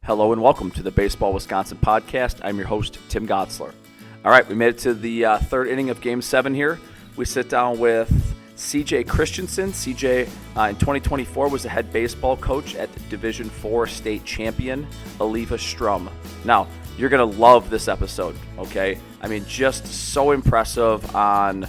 Hello and welcome to the Baseball Wisconsin podcast. I'm your host, Tim Gotzler. All right, we made it to the third inning of Game 7 here. We sit down with CJ Christianson. CJ in 2024 was the head baseball coach at the Division IV state champion, Eleva-Strum. Now, you're going to love this episode, okay? I mean, just so impressive on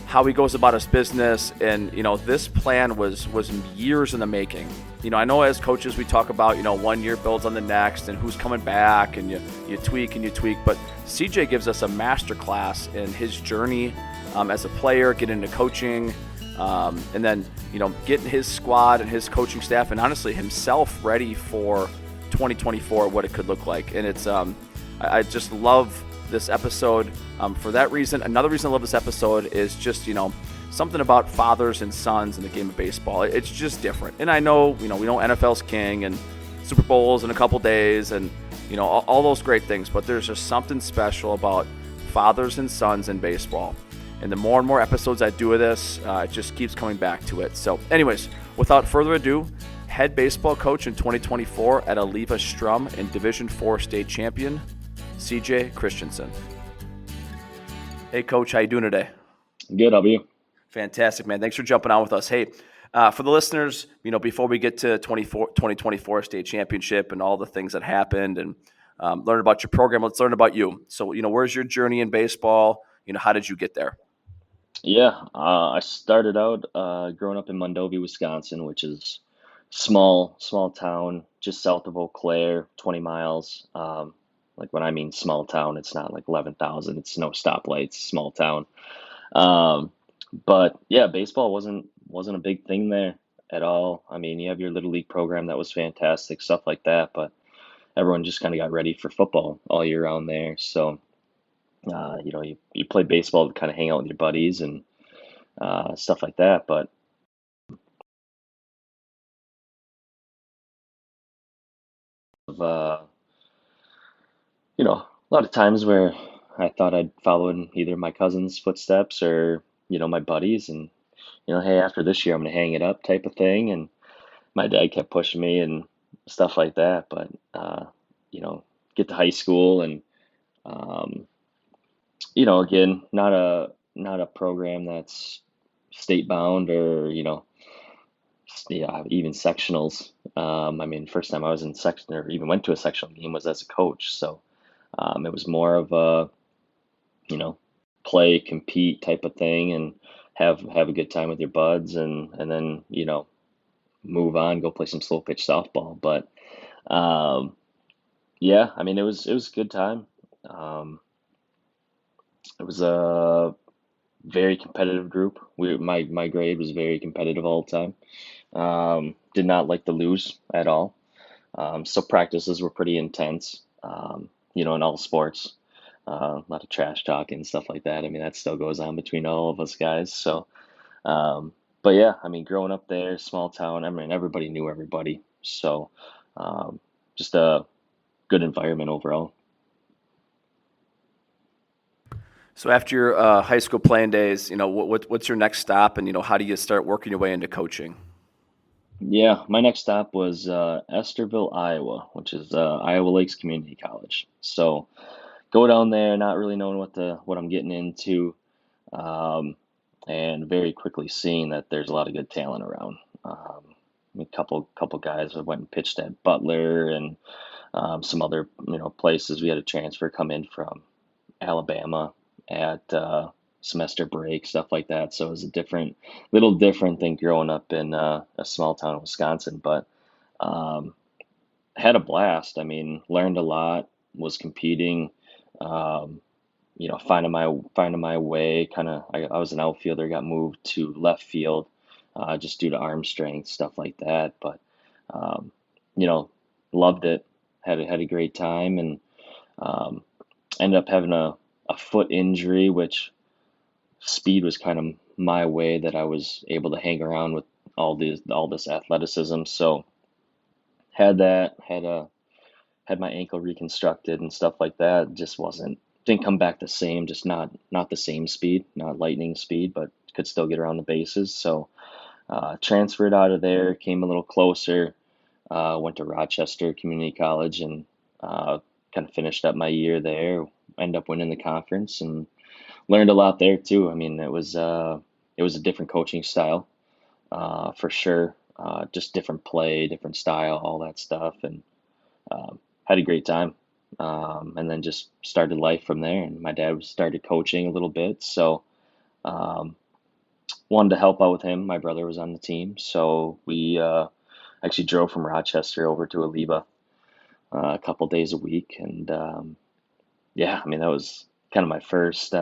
how he goes about his business. And, this plan was years in the making. I know as coaches we talk about, 1 year builds on the next and who's coming back and you tweak and you tweak. But CJ gives us a masterclass in his journey as a player, getting into coaching, and then, getting his squad and his coaching staff and honestly himself ready for 2024, what it could look like. And it's, I just love this episode for that reason. Another reason I love this episode is just, something about fathers and sons in the game of baseball. It's just different. And I know, we know NFL's king and Super Bowls in a couple days and, all those great things. But there's just something special about fathers and sons in baseball. And the more and more episodes I do of this, it just keeps coming back to it. So anyways, without further ado, head baseball coach in 2024 at Eleva-Strum and Division IV state champion, CJ Christianson. Hey, Coach, how you doing today? Good, how about you? Fantastic, man. Thanks for jumping on with us. Hey, for the listeners, before we get to 2024 state championship and all the things that happened and learn about your program, let's learn about you. So, where's your journey in baseball? How did you get there? Yeah, I started out growing up in Mondovi, Wisconsin, which is small town just south of Eau Claire, 20 miles. Like when I mean small town, it's not like 11,000. It's no stoplights, small town. But yeah, baseball wasn't a big thing there at all. I mean, you have your little league program that was fantastic, stuff like that, but everyone just kind of got ready for football all year round there. So, you play baseball to kind of hang out with your buddies and stuff like that. But uh, a lot of times where I thought I'd follow in either my cousin's footsteps or my buddies, and hey, after this year I'm gonna hang it up type of thing. And my dad kept pushing me and stuff like that. But get to high school and um, again, not a program that's state bound or yeah, even sectionals. I mean, first time I was in section or even went to a sectional game was as a coach. So it was more of a, you know, play, compete type of thing and have a good time with your buds and then, move on, go play some slow pitch softball. But um, yeah, I mean, it was a good time. Um, it was a very competitive group. My grade was very competitive all the time. Did not like to lose at all. So practices were pretty intense, in all sports. A lot of trash talk and stuff like that. I mean, that still goes on between all of us guys. So, but yeah, I mean, growing up there, small town, I mean, everybody knew everybody. So, um, just a good environment overall. So after your high school playing days, what's your next stop, and how do you start working your way into coaching? Yeah, my next stop was Esterville, Iowa, which is Iowa Lakes Community College. So go down there, not really knowing what I'm getting into, um, and very quickly seeing that there's a lot of good talent around. A couple guys that went and pitched at Butler and some other places. We had a transfer come in from Alabama at semester break, stuff like that. So it was little different than growing up in a small town in Wisconsin, but um, had a blast. I mean, learned a lot, was competing, um, finding my way. Kind of, I was an outfielder, got moved to left field, just due to arm strength, stuff like that. But um, you know, loved it. Had a great time, and um, ended up having a foot injury, which speed was kind of my way that I was able to hang around with all this athleticism. So had that, had my ankle reconstructed and stuff like that. Just didn't come back the same, just not the same speed, not lightning speed, but could still get around the bases. So transferred out of there, came a little closer, Went to Rochester Community College and kind of finished up my year there. Ended up winning the conference and learned a lot there too. I mean, it was a different coaching style for sure. Just different play, different style, all that stuff, and had a great time. And then just started life from there. And my dad started coaching a little bit, so um, wanted to help out with him. My brother was on the team, so we actually drove from Rochester over to Aleva a couple days a week, and yeah, I mean that was kind of my first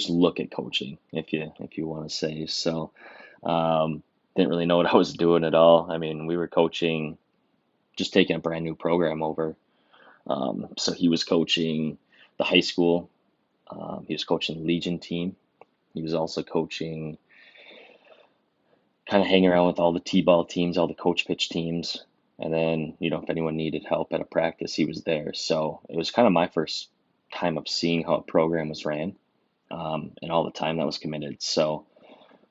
look at coaching, if you want to say. So didn't really know what I was doing at all. I mean, we were coaching, just taking a brand new program over. So he was coaching the high school. He was coaching the Legion team. He was also coaching, kind of hanging around with all the T-ball teams, all the coach pitch teams. And then, if anyone needed help at a practice, he was there. So it was kind of my first time of seeing how a program was ran, and all the time that was committed. So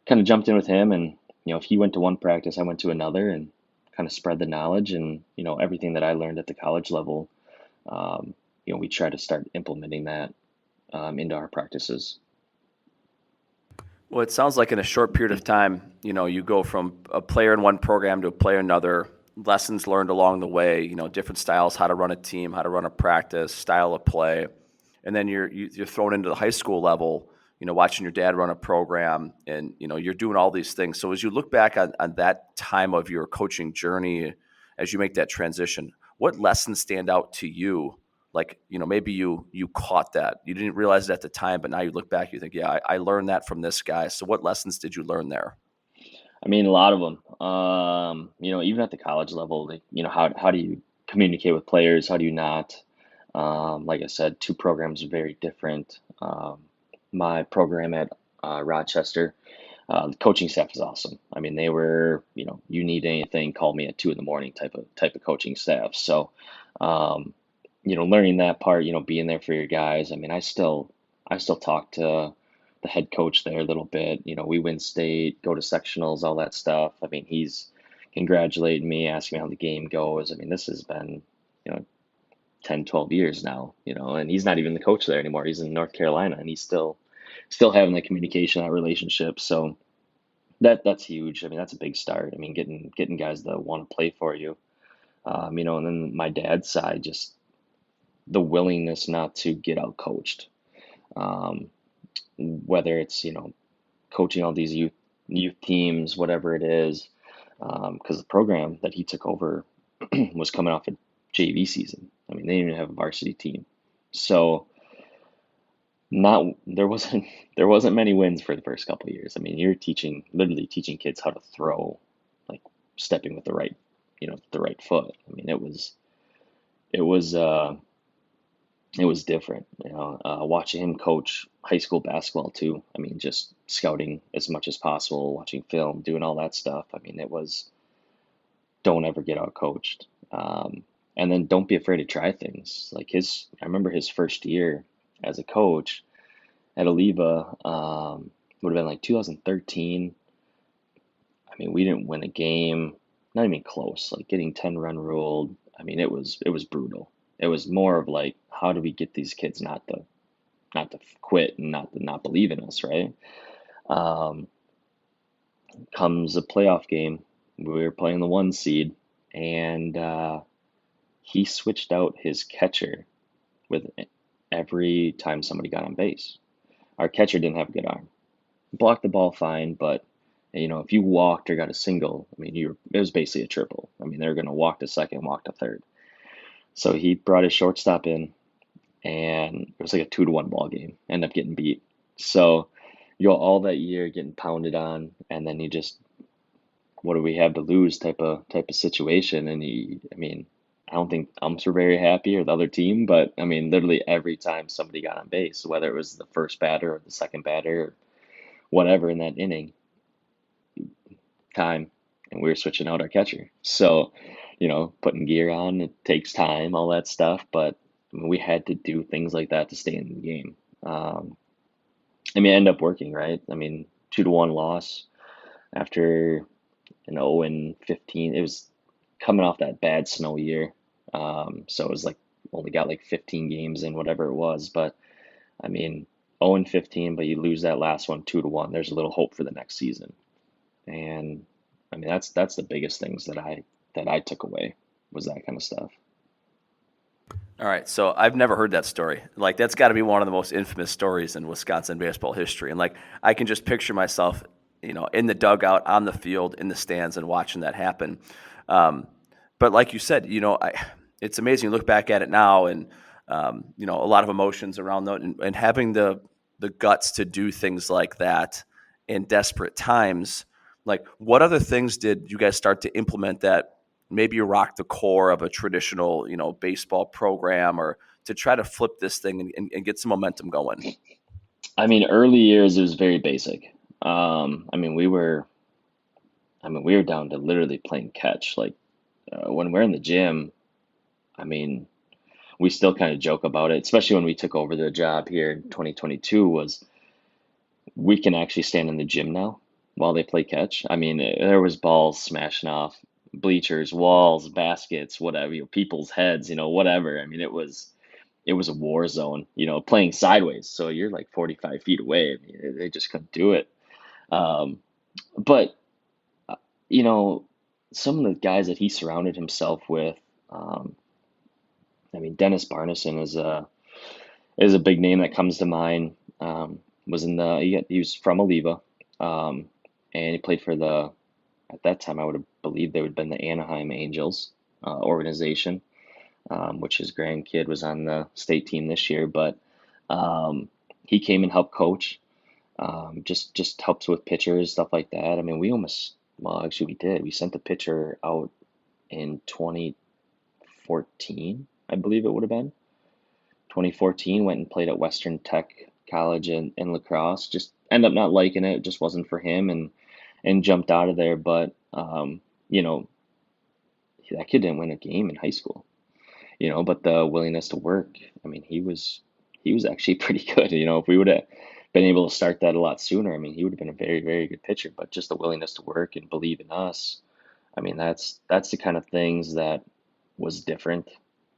kind of jumped in with him, and if he went to one practice, I went to another, and kind of spread the knowledge, and everything that I learned at the college level. We try to start implementing that into our practices. Well, it sounds like in a short period of time, you go from a player in one program to a player in another. Lessons learned along the way, different styles, how to run a team, how to run a practice, style of play, and then you're thrown into the high school level. Watching your dad run a program, and you're doing all these things. So as you look back on that time of your coaching journey, as you make that transition, what lessons stand out to you? Like, maybe you caught that. You didn't realize it at the time, but now you look back, you think, yeah, I learned that from this guy. So what lessons did you learn there? I mean, a lot of them. Even at the college level, like, how do you communicate with players? How do you not? Like I said, two programs are very different. My program at Rochester, the coaching staff is awesome. I mean, they were, you need anything, call me at 2 in the morning type of coaching staff. So, um, learning that part, being there for your guys. I mean, I still talk to the head coach there a little bit. We win state, go to sectionals, all that stuff. I mean, he's congratulating me, asking me how the game goes. I mean, this has been, you know, 10, 12 years now, and he's not even the coach there anymore. He's in North Carolina, and he's still having that communication, that relationship. So that's huge. I mean, that's a big start. I mean, getting guys that want to play for you. And then my dad's side, just the willingness not to get out coached. Um, whether it's, coaching all these youth teams, whatever it is, because the program that he took over was coming off a JV season. I mean, they didn't even have a varsity team, so not there wasn't many wins for the first couple of years. I mean, you're literally teaching kids how to throw, like stepping with the right foot. I mean, it was uh, it was different. Watching him coach high school basketball too. I mean, just scouting as much as possible, watching film, doing all that stuff. I mean, it was, don't ever get out coached. And then don't be afraid to try things. I remember his first year as a coach at Aleva, would have been like 2013. I mean, we didn't win a game, not even close. Like getting 10-run ruled. I mean, it was brutal. It was more of like, how do we get these kids not to quit and not believe in us, right? Um, Comes a playoff game. We were playing the 1 seed, and he switched out his catcher with every time somebody got on base. Our catcher didn't have a good arm. Blocked the ball fine, but if you walked or got a single, I mean, it was basically a triple. I mean, they were going to walk to second, walk to third. So he brought his shortstop in, and it was like a 2-1 ball game. End up getting beat. So you go all that year getting pounded on, and then you just, what do we have to lose type of situation. And I mean, I don't think umps were very happy or the other team, but I mean, literally every time somebody got on base, whether it was the first batter or the second batter or whatever in that inning, time, and we were switching out our catcher. So, putting gear on, it takes time, all that stuff, but I mean, we had to do things like that to stay in the game. I mean, it ended up working, right? I mean, 2-1 loss after an 0-15. It was coming off that bad snow year. So it was like only got like 15 games in, whatever it was. But I mean, 0-15, but you lose that last one 2-1. There's a little hope for the next season. And I mean, that's the biggest things that I took away was that kind of stuff. All right, so I've never heard that story. Like that's got to be one of the most infamous stories in Wisconsin baseball history. And like I can just picture myself, in the dugout, on the field, in the stands, and watching that happen. Um, but like you said, it's amazing. You look back at it now, and a lot of emotions around that, and having the guts to do things like that in desperate times. Like, what other things did you guys start to implement that maybe rock the core of a traditional, baseball program, or to try to flip this thing and get some momentum going? I mean, early years it was very basic. I mean, we were down to literally playing catch. Like when we're in the gym, I mean, we still kind of joke about it, especially when we took over the job here in 2022, was we can actually stand in the gym now while they play catch. I mean, there was balls smashing off bleachers, walls, baskets, whatever, people's heads, whatever. I mean, it was a war zone, playing sideways. So you're like 45 feet away. I mean, they just couldn't do it. Um, but uh, you know, some of the guys that he surrounded himself with, um, I mean, Dennis Barneson is a big name that comes to mind. Was in the he was from Aleva, um, and he played for the at that time I would have believed they would have been the Anaheim Angels organization, which his grandkid was on the state team this year. But um, he came and helped coach, just helps with pitchers, stuff like that. I mean, well, actually we did. We sent the pitcher out in 2014, I believe it would have been. 2014, went and played at Western Tech College in lacrosse. Just ended up not liking it. It just wasn't for him, and jumped out of there. But you know, that kid didn't win a game in high school. But the willingness to work. I mean, he was actually pretty good. If we would have been able to start that a lot sooner, I mean, he would have been a very, very good pitcher. But just the willingness to work and believe in us. I mean, that's the kind of things that was different.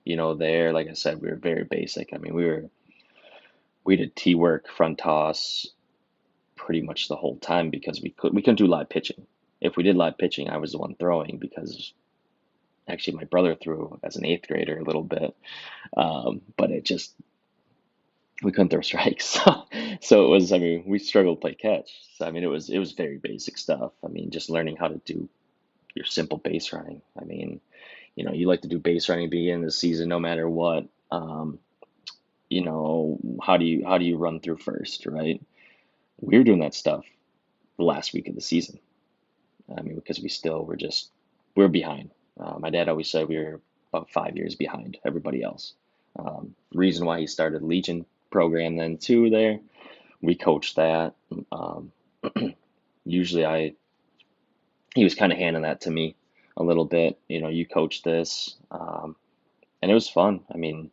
There, like I said, we were very basic. I mean, we did T work, front toss pretty much the whole time because we couldn't do live pitching. If we did live pitching, I was the one throwing because actually my brother threw as an eighth grader a little bit, but we couldn't throw strikes. So it was. I mean, we struggled to play catch. So I mean, it was very basic stuff. I mean, just learning how to do your simple base running. I mean, you like to do base running beginning of the season no matter what. How do you run through first, right? We were doing that stuff the last week of the season. I mean, because we're behind. My dad always said we were about 5 years behind everybody else. Reason why he started Legion program then too there. We coached that. Um, Usually he was kind of handing that to me a little bit. You coach this, and it was fun. I mean,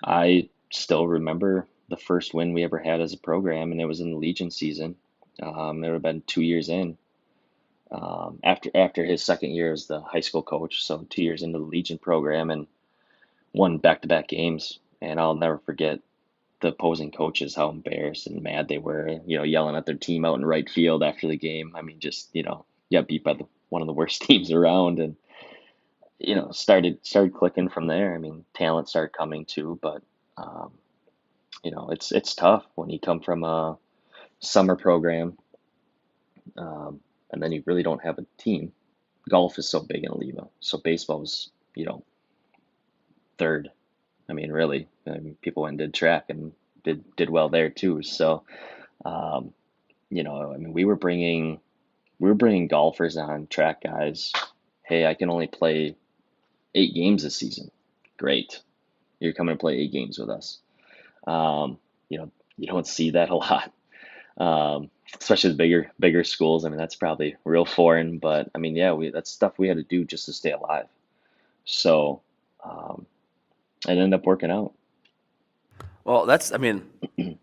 I still remember the first win we ever had as a program, and it was in the Legion season. It would have been 2 years in. After his second year as the high school coach, so 2 years into the Legion program, and won back-to-back games. And I'll never forget the opposing coaches, how embarrassed and mad they were, yelling at their team out in right field after the game. I mean, just, got beat by one of the worst teams around, and, started clicking from there. I mean, talent started coming too, but, um, it's tough when you come from a summer program, and then you really don't have a team. Golf is so big in Aleva, so baseball's, third. I mean, really, I mean, people went and did track and did well there too. So, um, I mean, we were bringing golfers on, track guys. Hey, I can only play 8 games this season. Great, you're coming to play 8 games with us. Um, you don't see that a lot, especially the bigger schools. I mean, that's probably real foreign, but I mean, yeah, that's stuff we had to do just to stay alive. So, it ended up working out. Well, I mean,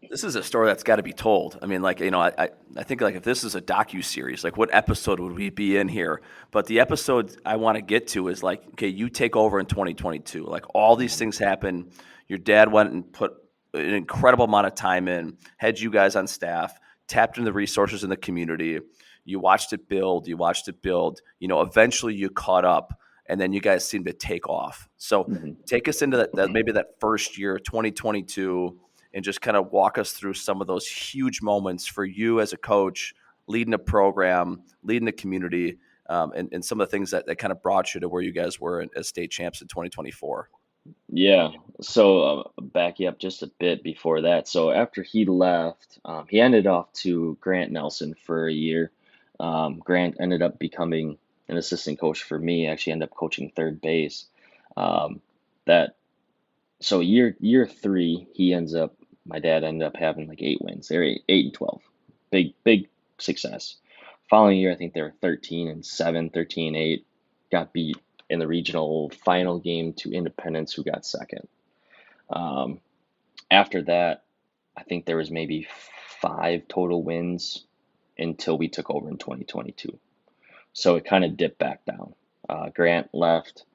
this is a story that's got to be told. I mean, like, I think like if this is a docu-series, like what episode would we be in here? But the episode I want to get to is like, okay, you take over in 2022. Like all these Mhm. things happen. Your dad went and put an incredible amount of time in, had you guys on staff, tapped into the resources in the community. You watched it build. You watched it build. Eventually you caught up, and then you guys seemed to take off. So Mhm. take us into that maybe that first year, 2022, and just kind of walk us through some of those huge moments for you as a coach, leading a program, leading the community, and some of the things that kind of brought you to where you guys were as state champs in 2024. Yeah. So back you up just a bit before that. So after he left, he ended off to Grant Nelson for a year. Grant ended up becoming an assistant coach for me. Actually, ended up coaching third base. Um, that so year three, he ends up. My dad ended up having like 8 wins. They're 8 and 12, big success. Following year, I think they were 13 and 7, 13 and 8. Got beat in the regional final game to Independence, who got second. Um, After that, I think there was maybe 5 total wins until we took over in 2022. So it kind of dipped back down. Grant left.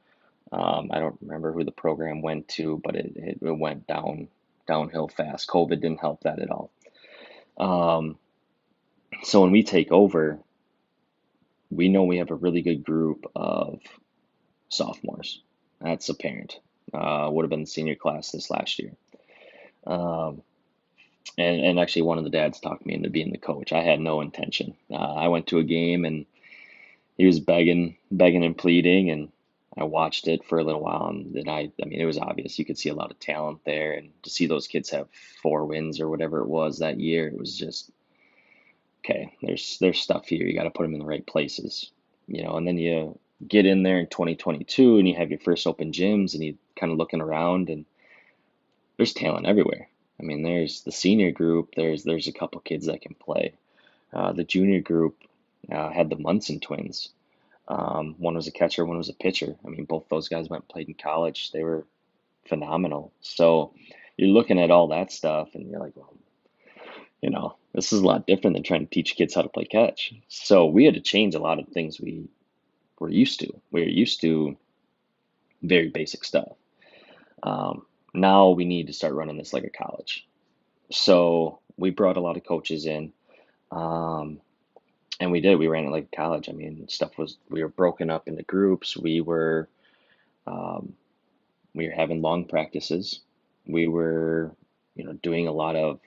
I don't remember who the program went to, but it went downhill fast. COVID didn't help that at all. Um, so when we take over, we know we have a really good group of sophomores. That's apparent. Would have been the senior class this last year. Um, and actually, one of the dads talked me into being the coach. I had no intention. I went to a game and he was begging and pleading, and I watched it for a little while, and then I mean, it was obvious. You could see a lot of talent there, and to see those kids have 4 wins or whatever it was that year, it was just okay. There's stuff here. You got to put them in the right places, And then you get in there in 2022, and you have your first open gyms, and you kind of looking around, and there's talent everywhere. I mean, there's the senior group. There's a couple kids that can play. The junior group had the Munson twins. One was a catcher, one was a pitcher. I mean, both those guys went and played in college. They were phenomenal. So you're looking at all that stuff, and you're like, well, this is a lot different than trying to teach kids how to play catch. So we had to change a lot of things we were used to. We were used to very basic stuff. Now we need to start running this like a college. So we brought a lot of coaches in, and we did. We ran it like a college. I mean, we were broken up into groups. Um, we were having long practices. We were, doing a lot of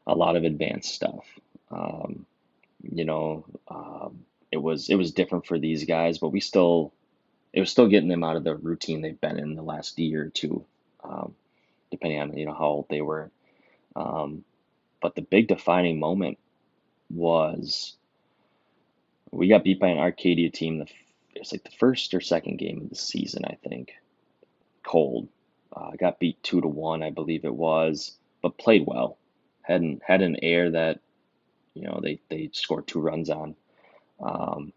advanced stuff. Um, you know, it was different for these guys, but it was still getting them out of the routine they've been in the last year or two, um, depending on how old they were. Um, but the big defining moment was we got beat by an Arcadia team. It was like the first or second game of the season, I think. Cold. Got beat 2-1, I believe it was, but played well. Had an air that they scored 2 runs on. Um,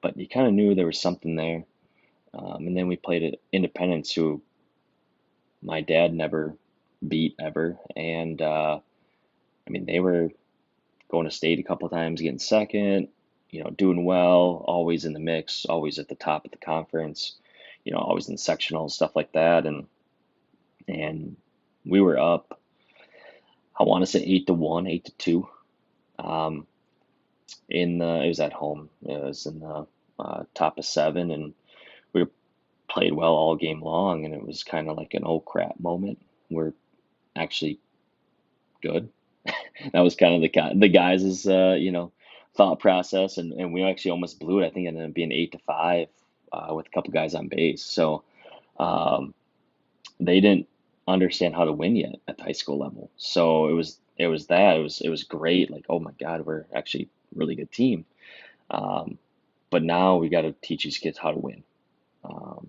but you kind of knew there was something there. And then we played at Independence, who my dad never beat ever, and I mean they were going to state a couple times, getting second, doing well, always in the mix, always at the top of the conference, always in sectional stuff like that, and we were up. I want to say 8-1, 8-2. Um, it was at home. It was in the top of 7, and we played well all game long, and it was kind of like an oh crap moment. We're actually good. That was kind of the guys' thought process, and we actually almost blew it. I think it ended up being 8-5 with a couple guys on base. So um, they didn't understand how to win yet at the high school level. So it was great. Like, oh my God, we're actually a really good team. Um, but now we got to teach these kids how to win. Um,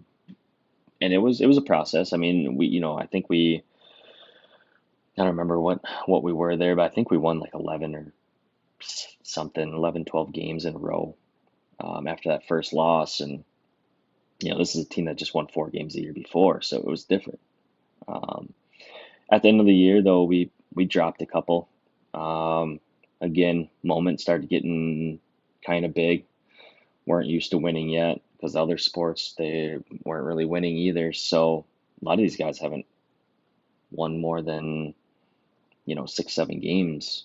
and it was a process. I mean, I think I don't remember what we were there, but I think we won like 11 or something, 11, 12 games in a row after that first loss. And, this is a team that just won 4 games the year before, so it was different. Um, At the end of the year, though, we dropped a couple. Um, Again, moments started getting kind of big. Weren't used to winning yet because other sports they weren't really winning either. So a lot of these guys haven't won more than 6, 7 games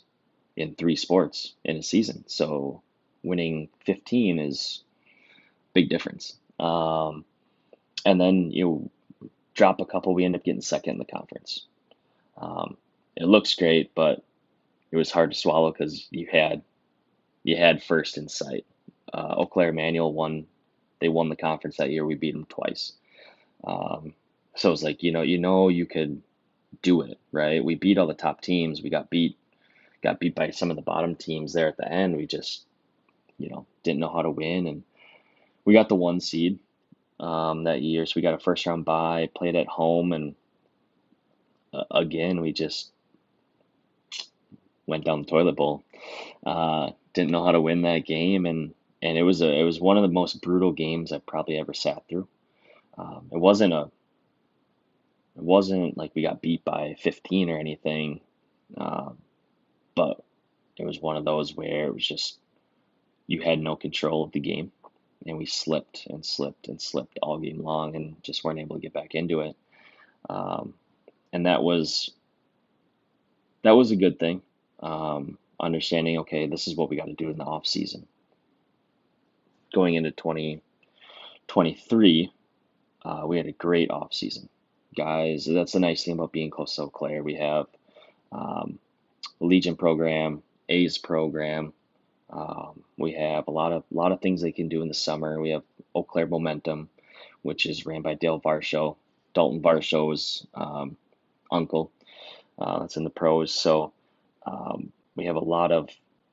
in 3 sports in a season. So winning 15 is big difference. And then you drop a couple, we end up getting second in the conference. Um, it looks great, but it was hard to swallow because you had first in sight. Eau Claire Manual won. They won the conference that year. We beat them twice. Um, so it was like you could do it, right? We beat all the top teams. We got beat by some of the bottom teams there at the end. We just didn't know how to win, and we got the 1 seed that year. So we got a first round bye, played at home, and again we just went down the toilet bowl. Didn't know how to win that game, and it was one of the most brutal games I've probably ever sat through. It wasn't like we got beat by 15 or anything, uh, but it was one of those where it was just you had no control of the game, and we slipped and slipped and slipped all game long, and just weren't able to get back into it. Um, and that was a good thing. Understanding, okay, this is what we got to do in the off season. Going into 2023, we had a great off season, guys. That's the nice thing about being close to Eau Claire. We have um, a Legion program, A's program. We have a lot of things they can do in the summer. We have Eau Claire Momentum, which is ran by Dale Varsho, Dalton Varsho's uncle. That's in the pros. So we have a lot of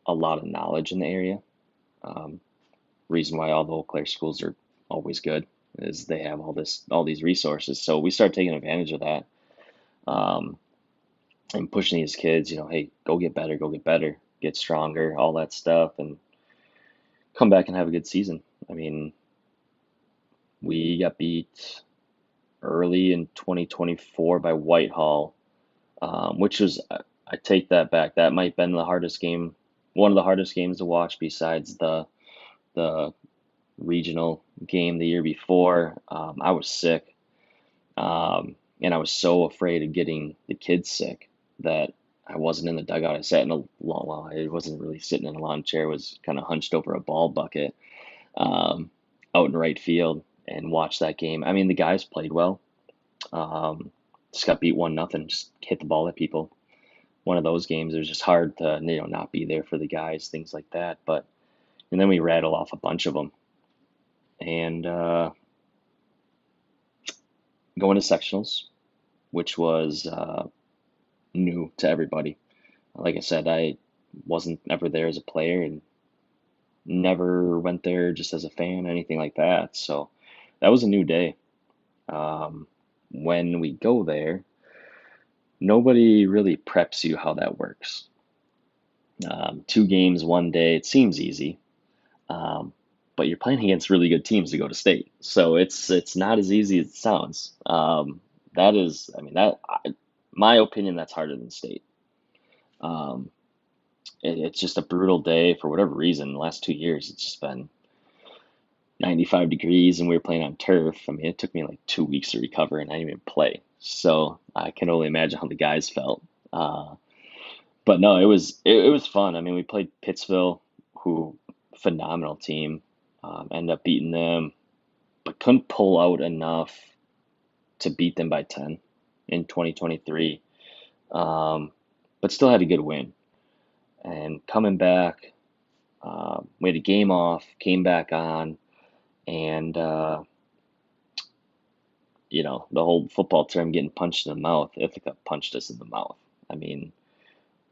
knowledge in the area. Um, Reason why all the Eau Claire schools are always good is they have all these resources. So we start taking advantage of that, um, and pushing these kids. Hey, go get better, get stronger, all that stuff, and come back and have a good season. I mean, we got beat early in 2024 by Whitehall, which was, I take that back. That might have been the hardest game, one of the hardest games to watch besides the regional game the year before. I was sick, and I was so afraid of getting the kids sick that I wasn't in the dugout. I sat in a lawn. Well, I wasn't really sitting in a lawn chair. I was kind of hunched over a ball bucket, um, out in right field, and watched that game. I mean, the guys played well. Um, just got beat 1-0. Just hit the ball at people. One of those games. It was just hard to not be there for the guys, things like that. But and then we rattle off a bunch of them, and going to sectionals, which was new to everybody. Like I said, I wasn't ever there as a player and never went there just as a fan, anything like that. So that was a new day. Um, when we go there, nobody really preps you how that works. 2 games, one day, it seems easy, um, but you're playing against really good teams to go to state, so it's not as easy as it sounds. That is, I mean, my opinion, that's harder than state. Um, it's just a brutal day for whatever reason. The last 2 years, it's just been 95 degrees, and we were playing on turf. I mean, it took me like 2 weeks to recover, and I didn't even play. So I can only imagine how the guys felt. But no, it was fun. I mean, we played Pittsville, who phenomenal team. Ended up beating them, but couldn't pull out enough to beat them by 10 in 2023. But still had a good win. And coming back, we had a game off, came back on, and the whole football term, getting punched in the mouth. Ithaca punched us in the mouth. I mean,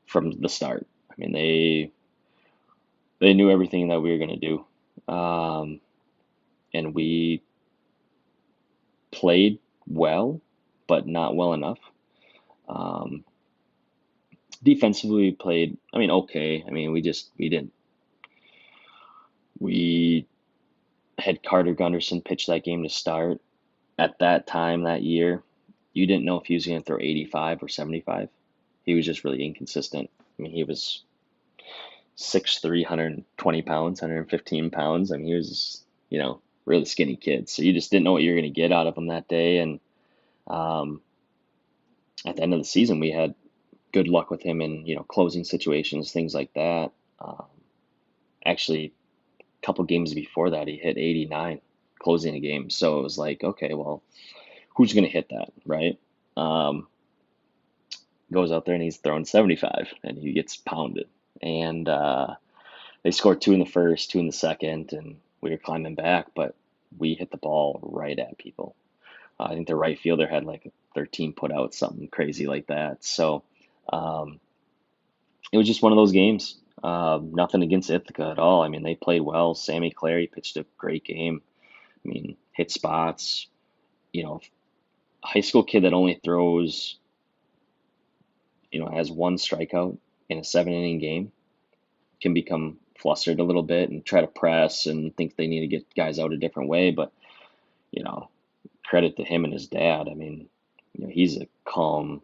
from the start. I mean, they knew everything that we were going to do. And we played well, but not well enough. Um, Defensively, we played, I mean, okay. I mean, we had Carter Gunderson pitch that game to start at that time that year. you didn't know if he was going to throw 85 or 75. He was just really inconsistent. I mean, he was 6'3", 120 pounds, 115 pounds. I mean, he was, really skinny kid. So you just didn't know what you were going to get out of him that day. And um, at the end of the season, we had good luck with him in, closing situations, things like that. Um, Actually, a couple games before that, he hit 89 closing a game. So it was like, okay, well, who's going to hit that, right? Um, Goes out there and he's throwing 75 and he gets pounded. And they scored two in the first, two in the second, and we were climbing back, but we hit the ball right at people. I think the right fielder had like 13 put out, something crazy like that. So um, it was just one of those games. Nothing against Ithaca at all. I mean, they played well. Sammy Clary pitched a great game. I mean, hit spots. You know, a high school kid that only throws, has one strikeout in a 7 inning game can become flustered a little bit and try to press and think they need to get guys out a different way. But, you know, credit to him and his dad. I mean, he's a calm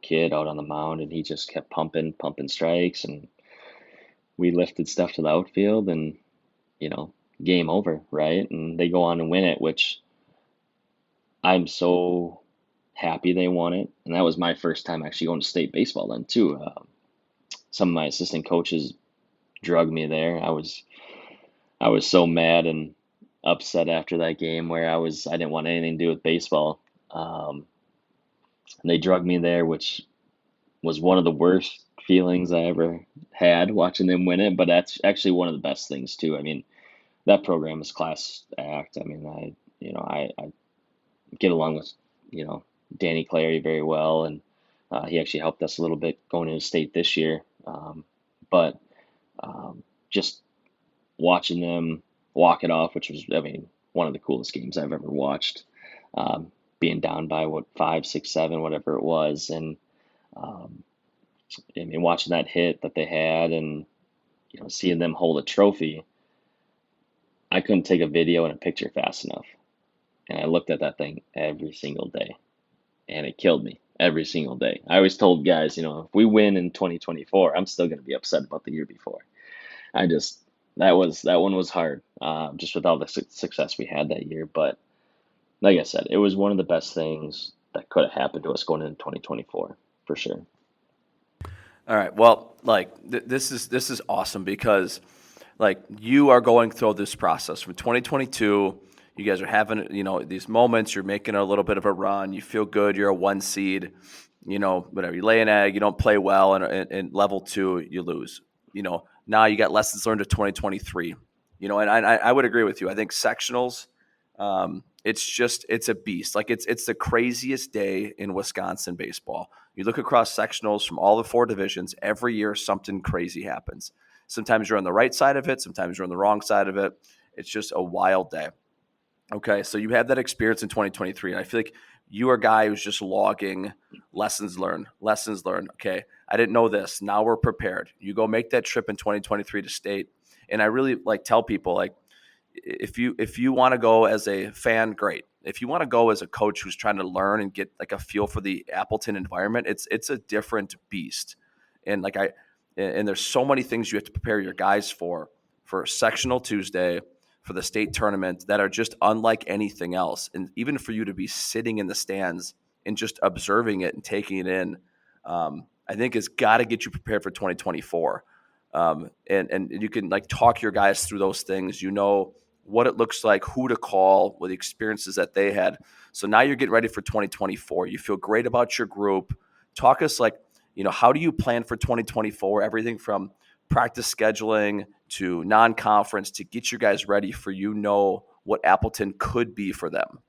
kid out on the mound, and he just kept pumping strikes, and we lifted stuff to the outfield, and you know, game over, right? And they go on and win it, which I'm so happy they won it. And that was my first time actually going to state baseball then too. Some of my assistant coaches drug me there. I was so mad and upset after that game where I didn't want anything to do with baseball. And they drug me there, which was one of the worst feelings I ever had watching them win it. But that's actually one of the best things too. I mean, that program is class act. I mean, I get along with, Danny Clary very well, and he actually helped us a little bit going into state this year. But just watching them walk it off, which was, I mean, one of the coolest games I've ever watched. Being down by what 5, 6, 7, whatever it was, and um, I mean, watching that hit that they had, and seeing them hold a trophy, I couldn't take a video and a picture fast enough, and I looked at that thing every single day, and it killed me every single day. I always told guys, if we win in 2024, I'm still going to be upset about the year before. I just that one was hard, just with all the success we had that year. But like I said, it was one of the best things that could have happened to us going into 2024 for sure. All right. Well, like this is awesome because like you are going through this process from 2022. You guys are having these moments. You're making a little bit of a run. You feel good. You're a 1 seed. Whatever. You lay an egg. You don't play well, and in level 2 you lose. Now you got lessons learned to 2023. And I would agree with you. I think sectionals. It's a beast. Like it's the craziest day in Wisconsin baseball. You look across sectionals from all the 4 divisions. Every year something crazy happens. Sometimes you're on the right side of it. Sometimes you're on the wrong side of it. It's just a wild day. Okay, so you had that experience in 2023, and I feel like you are a guy who's just logging lessons learned. Okay, I didn't know this. Now we're prepared. You go make that trip in 2023 to state, and I really like tell people like if you want to go as a fan, great. If you want to go as a coach who's trying to learn and get like a feel for the Appleton environment, it's a different beast. And and there's so many things you have to prepare your guys for sectional Tuesday, for the state tournament that are just unlike anything else. And even for you to be sitting in the stands and just observing it and taking it in, I think has got to get you prepared for 2024. And you can like talk your guys through those things. What it looks like, who to call, with the experiences that they had. So now you're getting ready for 2024. You feel great about your group. Talk us like, how do you plan for 2024? Everything from practice scheduling to non-conference to get you guys ready for what Appleton could be for them.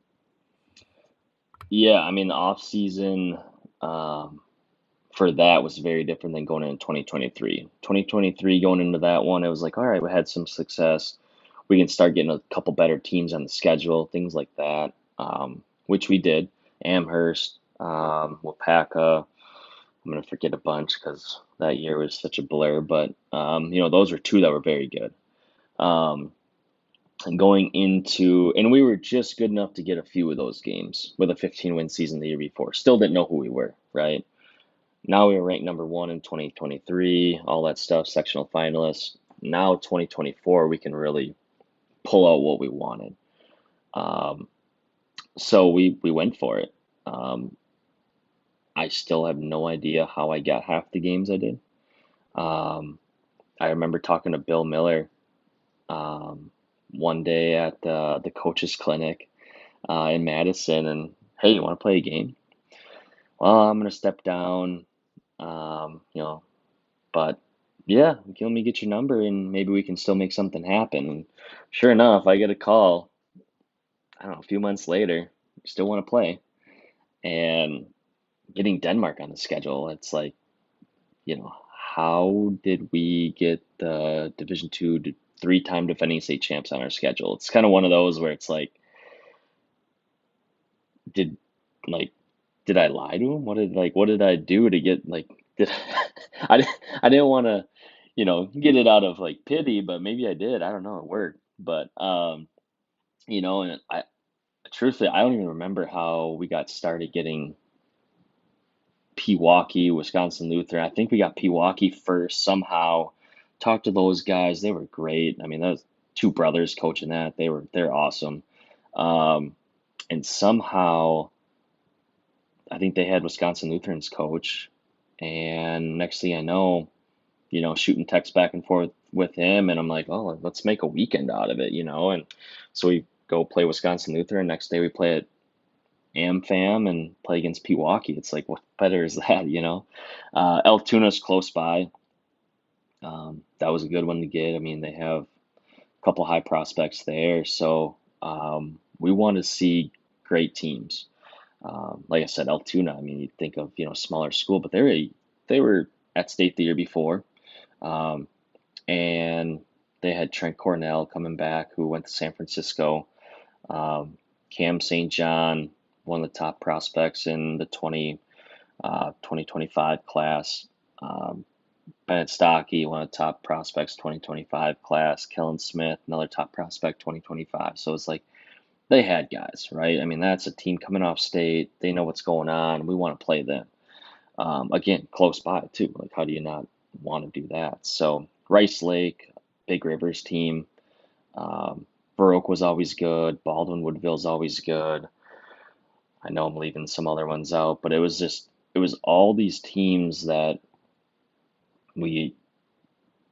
Yeah, I mean, the off season for that was very different than going into 2023. 2023, going into that one, it was like, all right, we had some success. We can start getting a couple better teams on the schedule, things like that, which we did. Amherst, Wapaka. I'm going to forget a bunch because that year was such a blur, but, those were 2 that were very good. Um, And going into, and we were just good enough to get a few of those games with a 15-win season the year before. Still didn't know who we were, right? Now we were ranked number one in 2023, all that stuff, sectional finalists. Now 2024, we can really pull out what we wanted. Um, so we went for it. Um, I still have no idea how I got half the games I did. Um, I remember talking to Bill Miller um, one day at the coaches clinic in Madison, and hey, you want to play a game? Well, I'm gonna step down, you know, but yeah, let me get your number, and maybe we can still make something happen. And sure enough, I get a call. I don't know, a few months later, still want to play, and getting Denmark on the schedule. It's like, how did we get the Division Two three-time defending state champs on our schedule? It's kind of one of those where it's like, did like did I lie to him? What did I do to get did I didn't want to, get it out of like pity, but maybe I did. I don't know. It worked, but and I truthfully I don't even remember how we got started getting Pewaukee, Wisconsin Lutheran. I think we got Pewaukee first somehow. Talked to those guys. They were great. I mean, those two brothers coaching that. They're awesome. Um, and somehow I think they had Wisconsin Lutheran's coach. And next thing I know, shooting texts back and forth with him, and I'm like, oh, let's make a weekend out of it. And so we go play Wisconsin Lutheran. Next day we play at AmFam and play against Pewaukee. It's like, what better is that? Altoona's close by. That was a good one to get. I mean, they have a couple high prospects there, so we want to see great teams. Like I said, Altoona. I mean, you think of smaller school, but they were at state the year before. Um, and they had Trent Cornell coming back, who went to San Francisco. Cam St. John, one of the top prospects in the 2025 class. Bennett Stockey, one of the top prospects 2025 class. Kellen Smith, another top prospect 2025. So it's like they had guys, right? I mean, that's a team coming off state. They know what's going on. We want to play them. Again, close by too. Like, how do you not want to do that? So Rice Lake, Big Rivers team. Baroque was always good. Baldwin Woodville's always good. I know I'm leaving some other ones out, but it was all these teams that we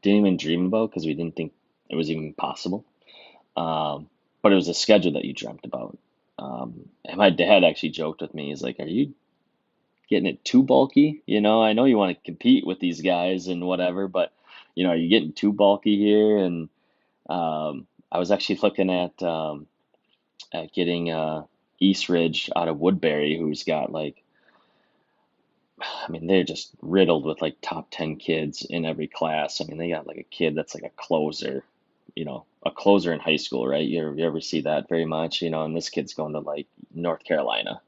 didn't even dream about because we didn't think it was even possible. But it was a schedule that you dreamt about. And my dad actually joked with me. He's like, "Are you getting it too bulky? I know you want to compete with these guys and whatever, but are you getting too bulky here?" And I was actually looking at getting East Ridge out of Woodbury, who's got I mean, they're just riddled with like top 10 kids in every class. I mean, they got like a kid that's like a closer in high school, right? You ever see that very much, and this kid's going to like North Carolina,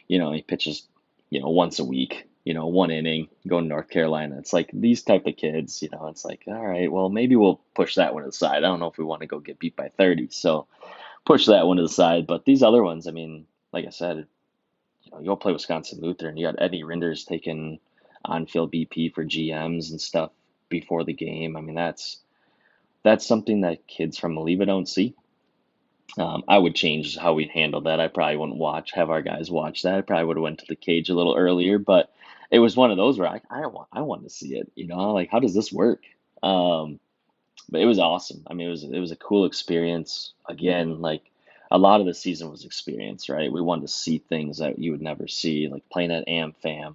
he pitches, once a week, one inning, going to North Carolina. It's like these type of kids, it's like, all right, well, maybe we'll push that one aside. I don't know if we want to go get beat by 30. So push that one to the side. But these other ones, I mean, like I said, you go play Wisconsin Lutheran. You got Eddie Rinders taking on-field BP for GMs and stuff before the game. I mean, that's something that kids from Eleva don't see. I would change how we handle that. I probably wouldn't have our guys watch that. I probably would have went to the cage a little earlier, but it was one of those where I wanted to see it. Like, how does this work? Um, but it was awesome. I mean, it was a cool experience. Again, like a lot of the season was experience, right? We wanted to see things that you would never see, like playing at AmFam.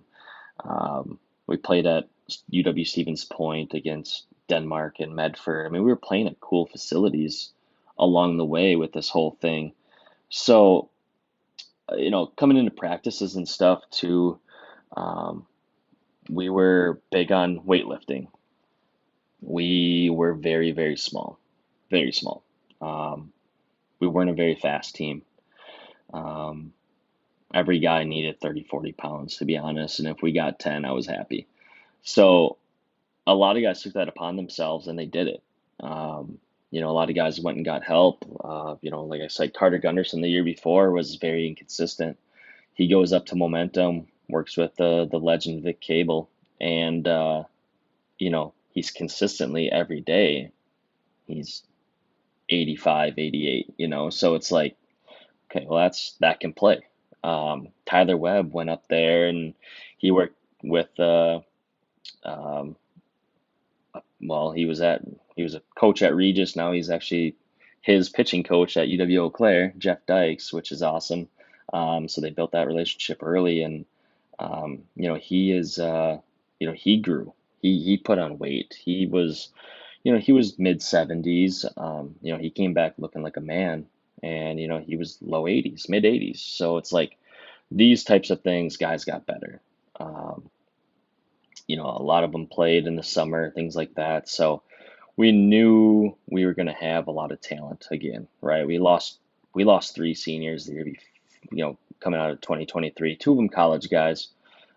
We played at UW Stevens Point against Denmark and Medford. I mean, we were playing at cool facilities along the way with this whole thing. So, coming into practices and stuff too, um, we were big on weightlifting. We were very, very small, very small. Um, we weren't a very fast team. Um, every guy needed 30, 40 pounds, to be honest. And if we got 10, I was happy. So a lot of guys took that upon themselves and they did it. Um, A lot of guys went and got help. Like I said, Carter Gunderson the year before was very inconsistent. He goes up to Momentum, works with the legend Vic Cable, and he's consistently every day. He's 85, 88. So it's like, okay, well that can play. Tyler Webb went up there and he worked with um, well, he was a coach at Regis. Now he's actually his pitching coach at UW Eau Claire, Jeff Dykes, which is awesome. So they built that relationship early, and he is he grew. He put on weight. He was mid 70s. He came back looking like a man, and he was low 80s, mid 80s. So it's like these types of things, guys got better. Um, a lot of them played in the summer, things like that. So we knew we were going to have a lot of talent again, right? We lost three seniors the year coming out of 2023. Two of them college guys.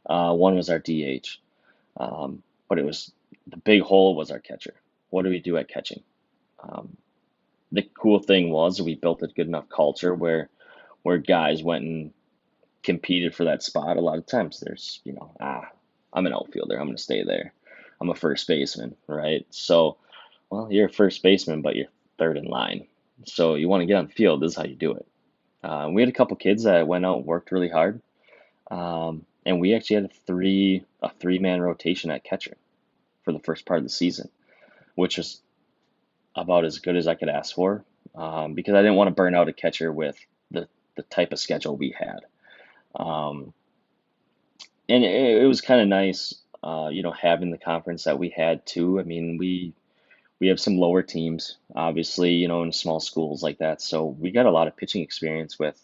One was our DH. But it was the big hole was our catcher. What do we do at catching? Um, the cool thing was we built a good enough culture where guys went and competed for that spot. A lot of times there's, I'm an outfielder. I'm going to stay there. I'm a first baseman, right? So, well, you're a first baseman, but you're third in line. So you want to get on the field. This is how you do it. We had a couple kids that went out and worked really hard, and we actually had a three-man rotation at catcher for the first part of the season, which was about as good as I could ask for, because I didn't want to burn out a catcher with the type of schedule we had. Um, and it was kind of nice, having the conference that we had too. I mean, we have some lower teams, obviously, in small schools like that. So we got a lot of pitching experience with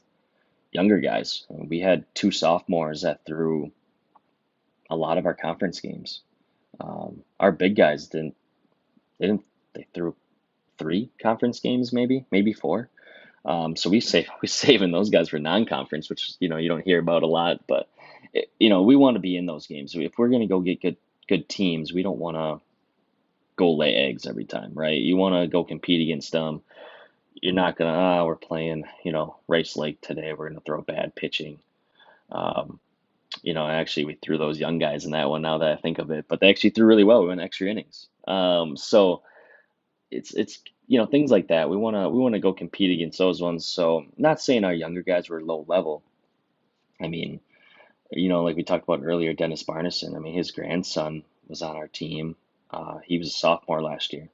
younger guys. We had two sophomores that threw a lot of our conference games. Our big guys they threw three conference games, maybe four. So we saving those guys for non-conference, which you don't hear about a lot, but we want to be in those games. If we're going to go get good teams, we don't want to go lay eggs every time, right? You want to go compete against them. You're not gonna, we're playing, Rice Lake today. We're gonna throw bad pitching. Um, actually, we threw those young guys in that one. Now that I think of it, but they actually threw really well. We went extra innings. So it's things like that. We wanna go compete against those ones. So not saying our younger guys were low level. I mean, like we talked about earlier, Dennis Barneson. I mean, his grandson was on our team. He was a sophomore last year.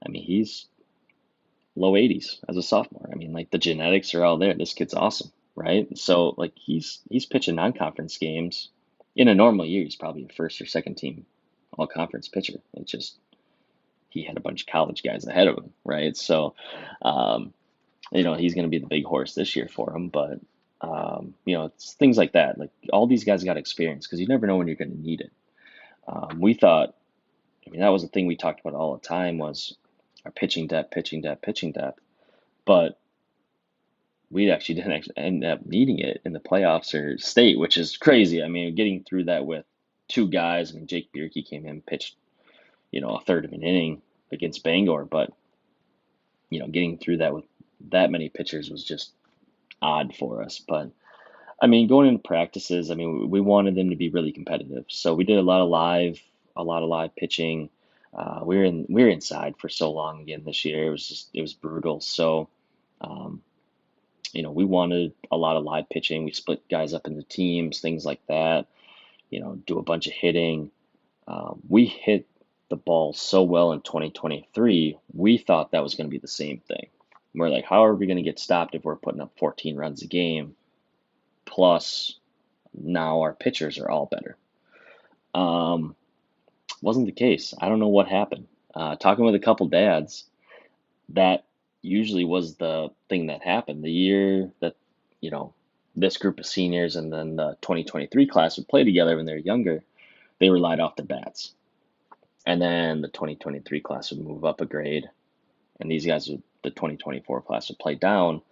I mean, he's low 80s as a sophomore. I mean, like the genetics are all there. This kid's awesome, right? So like he's pitching non-conference games. In a normal year, he's probably a first or second team all conference pitcher. It's just he had a bunch of college guys ahead of him, right? So um, he's going to be the big horse this year for him, but it's things like that. Like all these guys got experience because you never know when you're going to need it. We thought, I mean, that was the thing we talked about all the time was our pitching depth, pitching depth, pitching depth. But we actually didn't actually end up needing it in the playoffs or state, which is crazy. I mean, getting through that with two guys. I mean, Jake Bierke came in, pitched, a third of an inning against Bangor, but getting through that with that many pitchers was just odd for us. But I mean, going into practices, I mean, we wanted them to be really competitive, so we did a lot of live pitching. We were inside for so long again this year. It was brutal. So. Um, we wanted a lot of live pitching. We split guys up into teams, things like that, do a bunch of hitting. We hit the ball so well in 2023, we thought that was going to be the same thing. We're like, how are we going to get stopped if we're putting up 14 runs a game? Plus, now our pitchers are all better. Wasn't the case. I don't know what happened. Talking with a couple dads, that usually was the thing that happened. The year that, you know, this group of seniors and then the 2023 class would play together when they were younger, they relied off their bats. And then the 2023 class would move up a grade, and the 2024 class would play down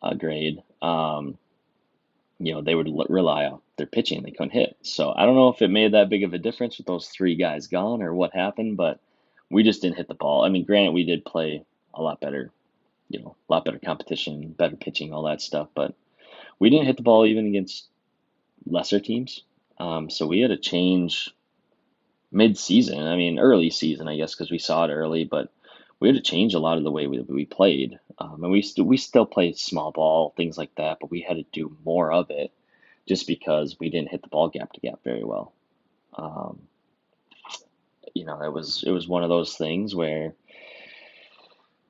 a grade. They would rely on their pitching. They couldn't hit. So I don't know if it made that big of a difference with those three guys gone or what happened, but we just didn't hit the ball. I mean, granted, we did play a lot better, a lot better competition, better pitching, all that stuff. But we didn't hit the ball even against lesser teams. So we had to change mid-season. I mean, early season, I guess, because we saw it early, but we had to change a lot of the way we played. And we still played small ball, things like that, but we had to do more of it just because we didn't hit the ball gap to gap very well. Um, it was one of those things where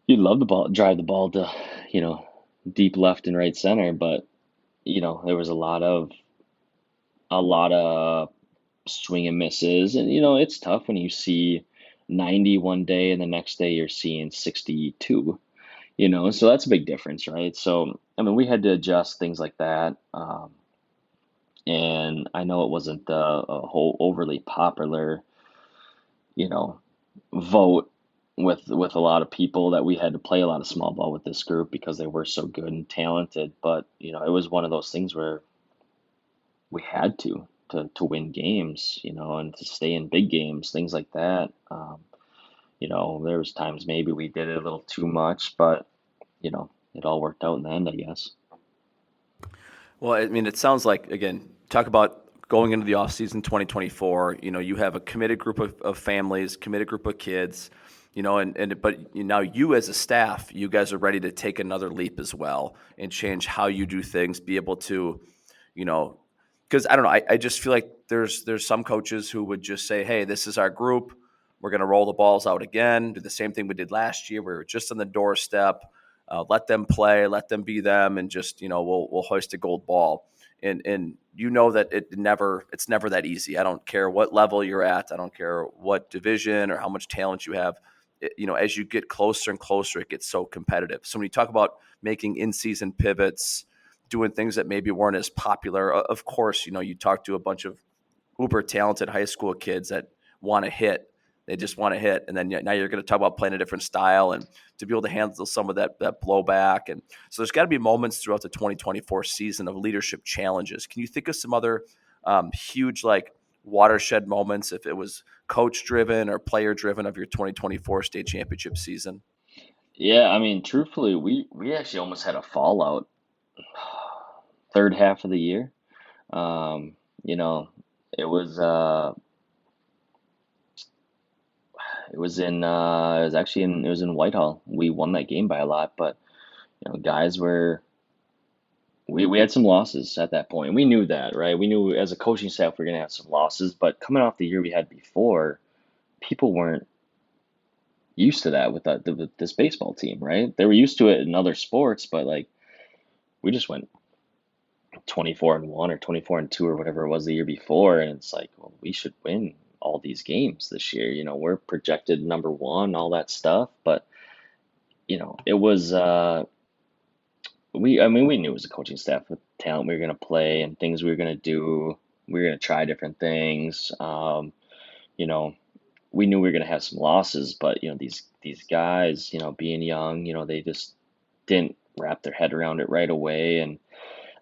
you'd love the ball, drive the ball to, you know, deep left and right center, but there was a lot of swing and misses, and it's tough when you see 90 one day and the next day you're seeing 62. So that's a big difference, right? So I mean, we had to adjust things like that, and I know it wasn't a whole overly popular, you know, vote with a lot of people that we had to play a lot of small ball with this group because they were so good and talented. But it was one of those things where we had to win games, and to stay in big games, things like that. There was times maybe we did it a little too much, but it all worked out in the end, I guess. Well, I mean, it sounds like, again, talk about going into the offseason 2024, you have a committed group of families, committed group of kids, but now you as a staff, you guys are ready to take another leap as well and change how you do things, be able to, you know, because I don't know, I just feel like there's some coaches who would just say, hey, this is our group. We're going to roll the balls out again, do the same thing we did last year. We were just on the doorstep. Let them play, let them be them, and just we'll hoist a gold ball. And that it's never that easy. I don't care what level you're at. I don't care what division or how much talent you have. As you get closer and closer, it gets so competitive. So when you talk about making in-season pivots, doing things that maybe weren't as popular, of course, you talk to a bunch of uber talented high school kids that want to hit. They just want to hit, and then now you're going to talk about playing a different style and to be able to handle some of that blowback. And so there's got to be moments throughout the 2024 season of leadership challenges. Can you think of some other huge watershed moments, if it was coach driven or player driven, of your 2024 state championship season? Yeah, I mean, truthfully, we actually almost had a fallout third half of the year. Um, you know, it was it was in Whitehall. We won that game by a lot, but guys were we had some losses at that point. We knew that, right? We knew as a coaching staff we were gonna have some losses, but coming off the year we had before, people weren't used to that with this baseball team, right? They were used to it in other sports, but like we just went 24-1 or 24-2 or whatever it was the year before, and it's like, well, we should win all these games this year. We're projected number one, all that stuff, but it was we knew as a coaching staff with talent we were going to play and things we were going to do. We were going to try different things. You know, we knew we were going to have some losses, but these guys, being young, they just didn't wrap their head around it right away.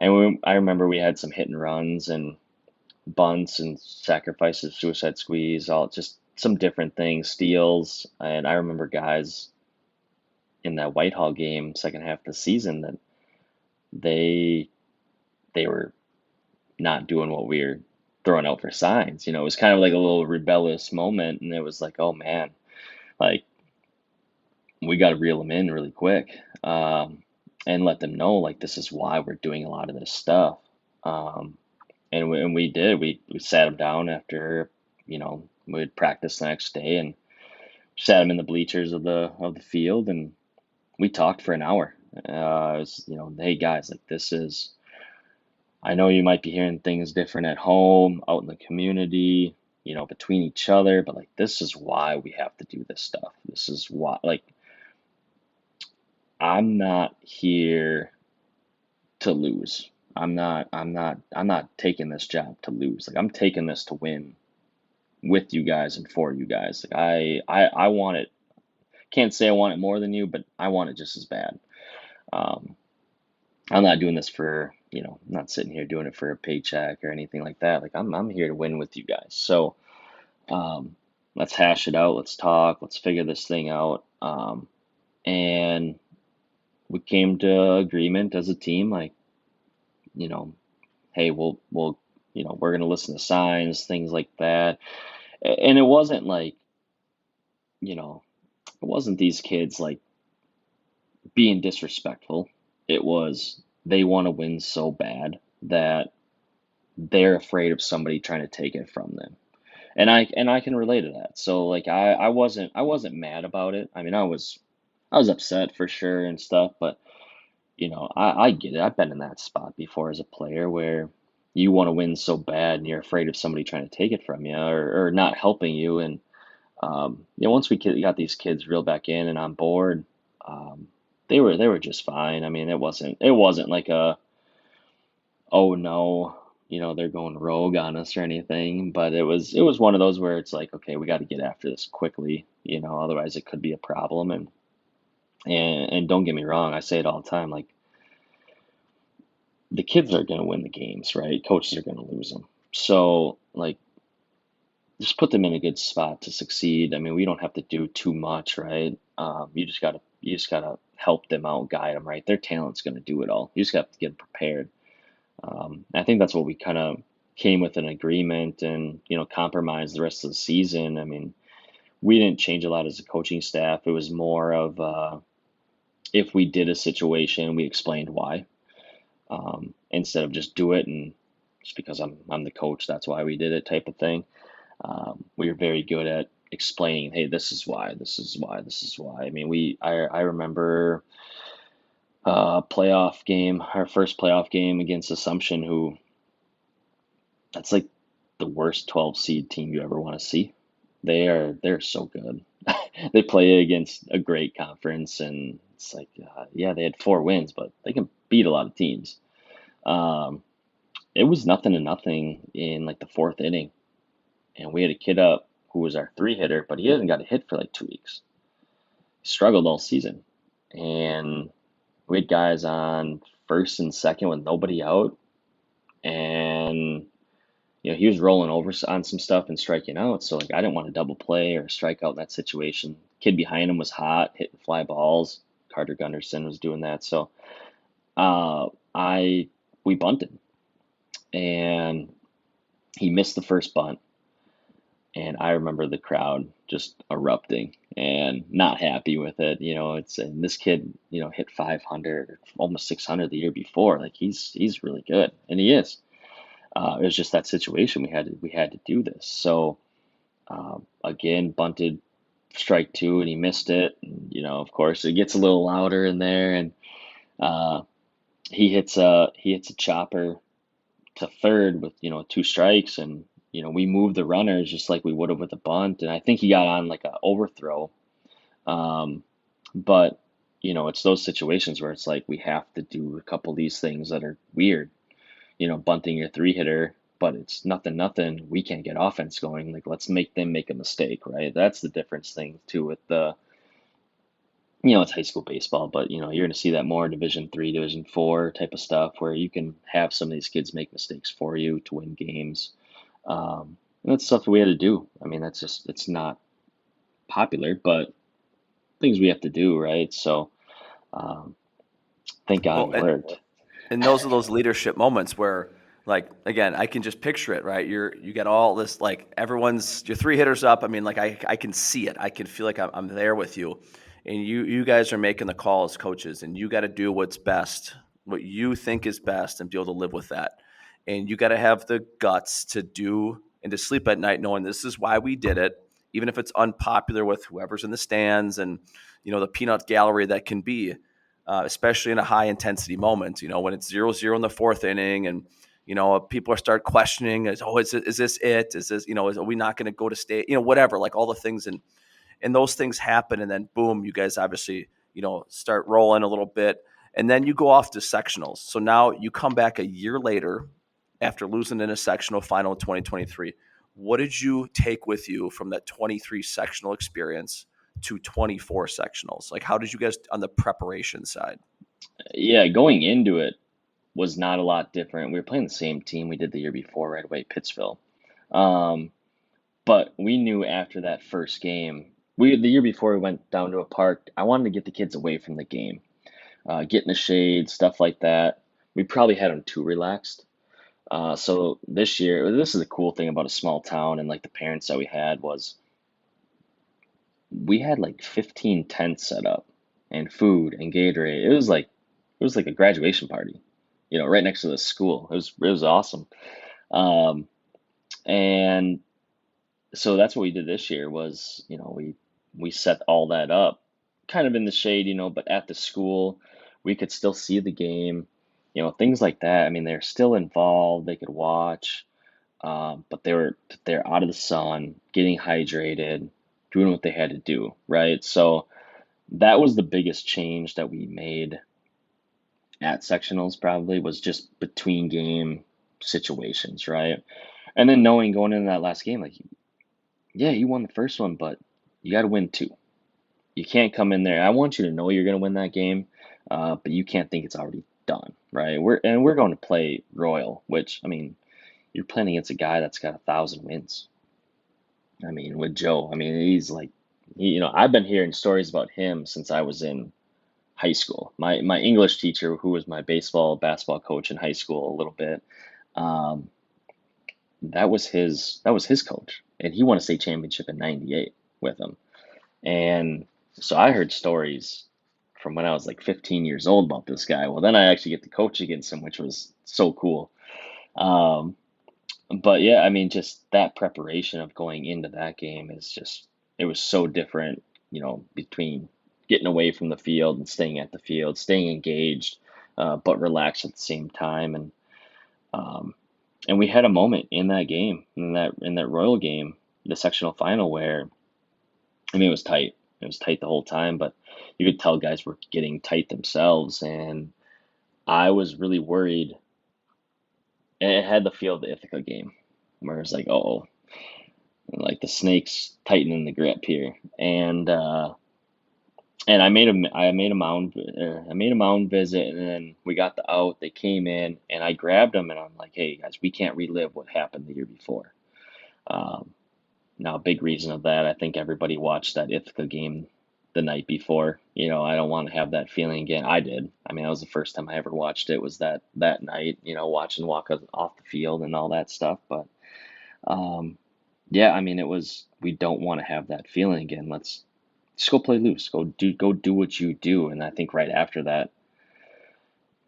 I remember we had some hit and runs and bunts and sacrifices, suicide squeeze, all just some different things, steals. And I remember guys in that Whitehall game, second half of the season, that they they were not doing what we were throwing out for signs. It was kind of like a little rebellious moment, and it was like, oh man, like we got to reel them in really quick, and let them know like this is why we're doing a lot of this stuff. Um, and we did. We sat them down after we'd practice the next day and sat them in the bleachers of the field, and we talked for an hour. It was, hey guys, like this is. I know you might be hearing things different at home, out in the community, between each other, but like this is why we have to do this stuff. This is why, like, I'm not here to lose. I'm not taking this job to lose. Like I'm taking this to win with you guys and for you guys. Like I want it. Can't say I want it more than you, but I want it just as bad. Um, I'm not doing this for, I'm not sitting here doing it for a paycheck or anything like that. Like I'm here to win with you guys. So, let's hash it out. Let's talk. Let's figure this thing out. And we came to agreement as a team, like, you know, hey, we'll we're gonna listen to signs, things like that. And it wasn't like, you know, it wasn't these kids like being disrespectful. It was they want to win so bad that they're afraid of somebody trying to take it from them. And I can relate to that. So like I wasn't mad about it. I mean, I was upset for sure and stuff, but I get it. I've been in that spot before as a player where you want to win so bad and you're afraid of somebody trying to take it from you or not helping you. And once we got these kids reeled back in and on board, um, they were just fine. I mean, it wasn't like a, oh no, they're going rogue on us or anything. But it was one of those where it's like, okay, we got to get after this quickly, otherwise it could be a problem. And don't get me wrong, I say it all the time, like the kids are going to win the games, right? Coaches are going to lose them. So like just put them in a good spot to succeed. I mean, we don't have to do too much, right? You just gotta help them out, guide them, right? Their talent's going to do it all. You just got to get prepared. I think that's what we kind of came with an agreement and compromised the rest of the season. I mean, we didn't change a lot as a coaching staff. It was more of if we did a situation, we explained why, instead of just do it and just because I'm the coach, that's why we did it type of thing. We were very good at explaining, hey, this is why, this is why, this is why. I mean, I remember playoff game, our first playoff game against Assumption, who that's like the worst 12 seed team you ever want to see. They're so good. They play against a great conference, and it's like, yeah, they had 4 wins, but they can beat a lot of teams. Um, it was nothing to nothing in like the fourth inning, and we had a kid up who was our 3 hitter, but he hasn't got a hit for like 2 weeks. He struggled all season, and we had guys on first and second with nobody out, and he was rolling over on some stuff and striking out. So like I didn't want to double play or strike out in that situation. Kid behind him was hot, hitting fly balls. Carter Gunderson was doing that. So I we bunted, and he missed the first bunt. And I remember the crowd just erupting and not happy with it. And this kid, hit 500 or almost 600 the year before. Like he's really good, and he is. It was just that situation we had to do this. So again, bunted strike two, and he missed it. And, of course, it gets a little louder in there, and uh, he hits a chopper to third with 2 strikes, and we moved the runners just like we would have with a bunt, and I think he got on like a overthrow. Um, but it's those situations where it's like we have to do a couple of these things that are weird. Bunting your 3 hitter, but it's nothing, nothing. We can't get offense going. Like, let's make them make a mistake, right? That's the difference thing too with it's high school baseball, but you're going to see that more in Division 3, Division 4 type of stuff where you can have some of these kids make mistakes for you to win games. And that's stuff that we had to do. I mean, it's not popular, but things we have to do, right? So, um, thank God Well, we worked. and those are those leadership moments where, like, again, I can just picture it, right? You got all this, like, everyone's your 3 hitters up. I mean, like, I can see it. I can feel like I'm there with you, and you guys are making the call as coaches, and you got to do what's best, what you think is best, and be able to live with that. And you got to have the guts to do and to sleep at night knowing this is why we did it, even if it's unpopular with whoever's in the stands and the peanut gallery that can be, especially in a high intensity moment. When it's 0-0 in the fourth inning, and people are start questioning, is this it? Is this are we not going to go to state? Whatever, like all the things, and those things happen, and then boom, you guys obviously start rolling a little bit, and then you go off to sectionals. So now you come back a year later after losing in a sectional final in 2023. What did you take with you from that 23 sectional experience to 24 sectionals? Like, how did you guys on the preparation side? Yeah, going into it was not a lot different. We were playing the same team we did the year before, right away, Pittsville. Um, but we knew after that first game, we the year before we went down to a park. I wanted to get the kids away from the game, get in the shade, stuff like that. We probably had them too relaxed. So this year, this is the cool thing about a small town and like the parents that we had was we had like 15 tents set up and food and Gatorade. It was like a graduation party, right next to the school. It was awesome. Um, and so that's what we did this year was, we set all that up kind of in the shade, but at the school we could still see the game, things like that. I mean, they're still involved, they could watch, but they're out of the sun, getting hydrated, doing what they had to do, right? So that was the biggest change that we made at sectionals probably was just between game situations, right? And then knowing going into that last game, like, yeah, you won the first one, but you got to win two. You can't come in there. I want you to know you're going to win that game, but you can't think it's already done, right? We're going to play Royal, which I mean, you're playing against a guy that's got 1,000 wins. I mean, with Joe, I mean, he's like, I've been hearing stories about him since I was in high school. My English teacher, who was my basketball coach in high school a little bit, um, that was his coach, and he won a state championship in '98 with him. And so I heard stories from when I was like 15 years old about this guy. Well, then I actually get to coach against him, which was so cool. Um, but yeah, I mean, just that preparation of going into that game is just, it was so different, between getting away from the field and staying at the field, staying engaged, but relaxed at the same time. Um, and we had a moment in that game, in that Royal game, the sectional final, where I mean, it was tight. It was tight the whole time, but you could tell guys were getting tight themselves. And I was really worried. And it had the feel of the Ithaca game, where it's like, oh, like the snakes tightening the grip here. And I made a mound visit, and then we got the out. They came in, and I grabbed them, and I'm like, hey guys, we can't relive what happened the year before. Um, Now, a big reason of that, I think everybody watched that Ithaca game the night before. I don't want to have that feeling again. I did. I mean, that was the first time I ever watched it was that night, watching walk off the field and all that stuff. But um, yeah, I mean, we don't want to have that feeling again. Let's just go play loose. Go do what you do. And I think right after that,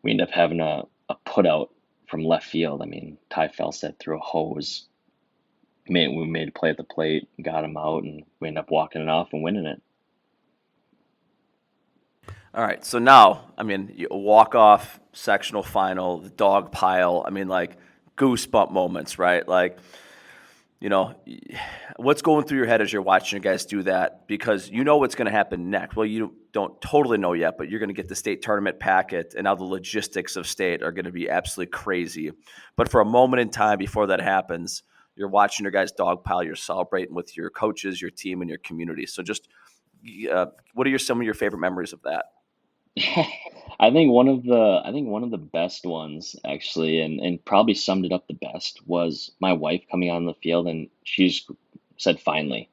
we end up having a put out from left field. I mean, Ty Felstead threw a hose. We made a play at the plate, got him out, and we ended up walking it off and winning it. All right, so now, I mean, walk off sectional final, the dog pile. I mean, like goosebump moments, right? Like, you know, what's going through your head as you're watching your guys do that? Because you know what's going to happen next. Well, you don't totally know yet, but you're going to get the state tournament packet, and now the logistics of state are going to be absolutely crazy. But for a moment in time before that happens, you're watching your guys dogpile, you're celebrating with your coaches, your team, and your community. So just what are some of your favorite memories of that? I think one of the best ones actually, and probably summed it up the best was my wife coming on the field and she's said finally.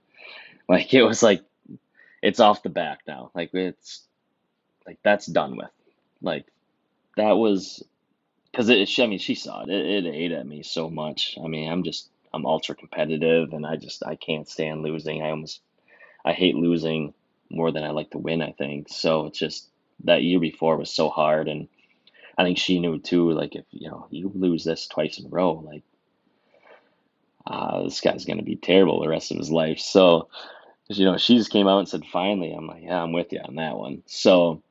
Like it was like it's off the back now. Like it's like that's done with. Like that was because I mean she saw it. It ate at me so much. I mean I'm ultra competitive and I can't stand losing. I hate losing more than I like to win, I think. So it's just that year before was so hard, and I think she knew too, like if you lose this twice in a row, like this guy's gonna be terrible the rest of his life. So, she just came out and said, finally, I'm like, yeah, I'm with you on that one. So,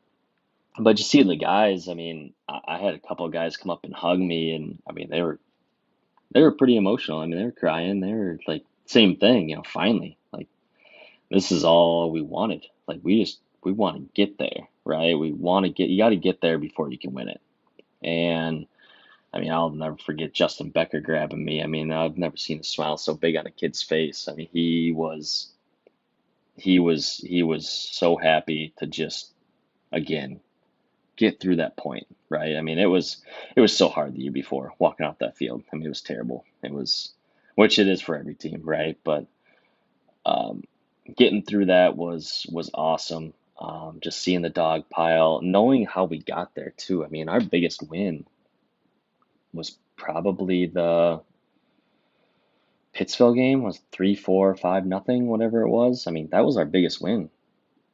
but you see the guys, I mean, I had a couple of guys come up and hug me, and I mean, they were pretty emotional. I mean, they were crying. They were like, same thing, finally, like this is all we wanted. Like we want to get there, right? You got to get there before you can win it. And I mean, I'll never forget Justin Becker grabbing me. I mean, I've never seen a smile so big on a kid's face. I mean, he was so happy to just again get through that point, right? I mean, it was so hard the year before walking off that field. I mean, it was terrible. It was, which it is for every team, right? But um, getting through that was awesome. Just seeing the dog pile, knowing how we got there too. I mean, our biggest win was probably the Pittsville game was 3-4, 5-0, whatever it was. I mean, that was our biggest win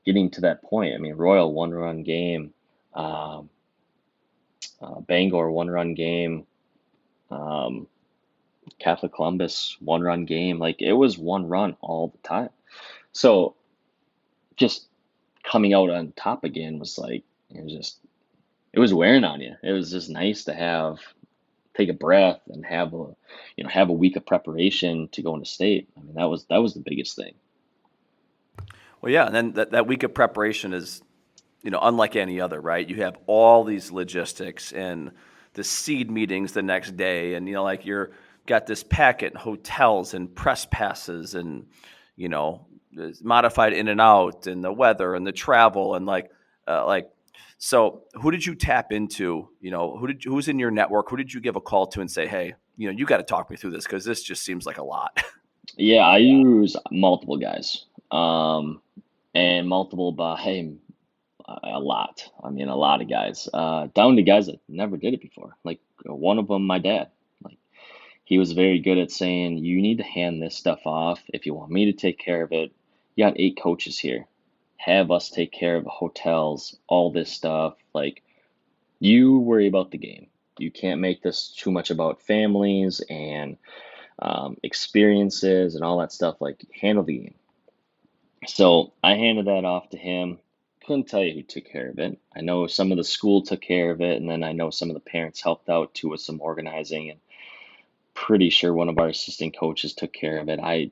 getting to that point. I mean, Royal one-run game, um, Bangor one-run game, um, Catholic Columbus one-run game. Like it was one run all the time. So just coming out on top again was like it was wearing on you. It was just nice to have take a breath and have a week of preparation to go into state. I mean, that was the biggest thing. Well, yeah, and then that week of preparation is, unlike any other, right? You have all these logistics and the seed meetings the next day, and like you're got this packet and hotels and press passes and you know modified in and out and the weather and the travel and like so who did you tap into? Who's in your network? Who did you give a call to and say, hey, you got to talk me through this because this just seems like a lot. Yeah, I use multiple guys, and multiple by a lot. I mean, a lot of guys, down to guys that never did it before. Like one of them, my dad. Like he was very good at saying, "You need to hand this stuff off if you want me to take care of it. You got 8 coaches here. Have us take care of the hotels, all this stuff. Like you worry about the game. You can't make this too much about families and experiences and all that stuff. Like handle the game." So I handed that off to him. Couldn't tell you who took care of it. I know some of the school took care of it, and then I know some of the parents helped out too with some organizing, and pretty sure one of our assistant coaches took care of it. I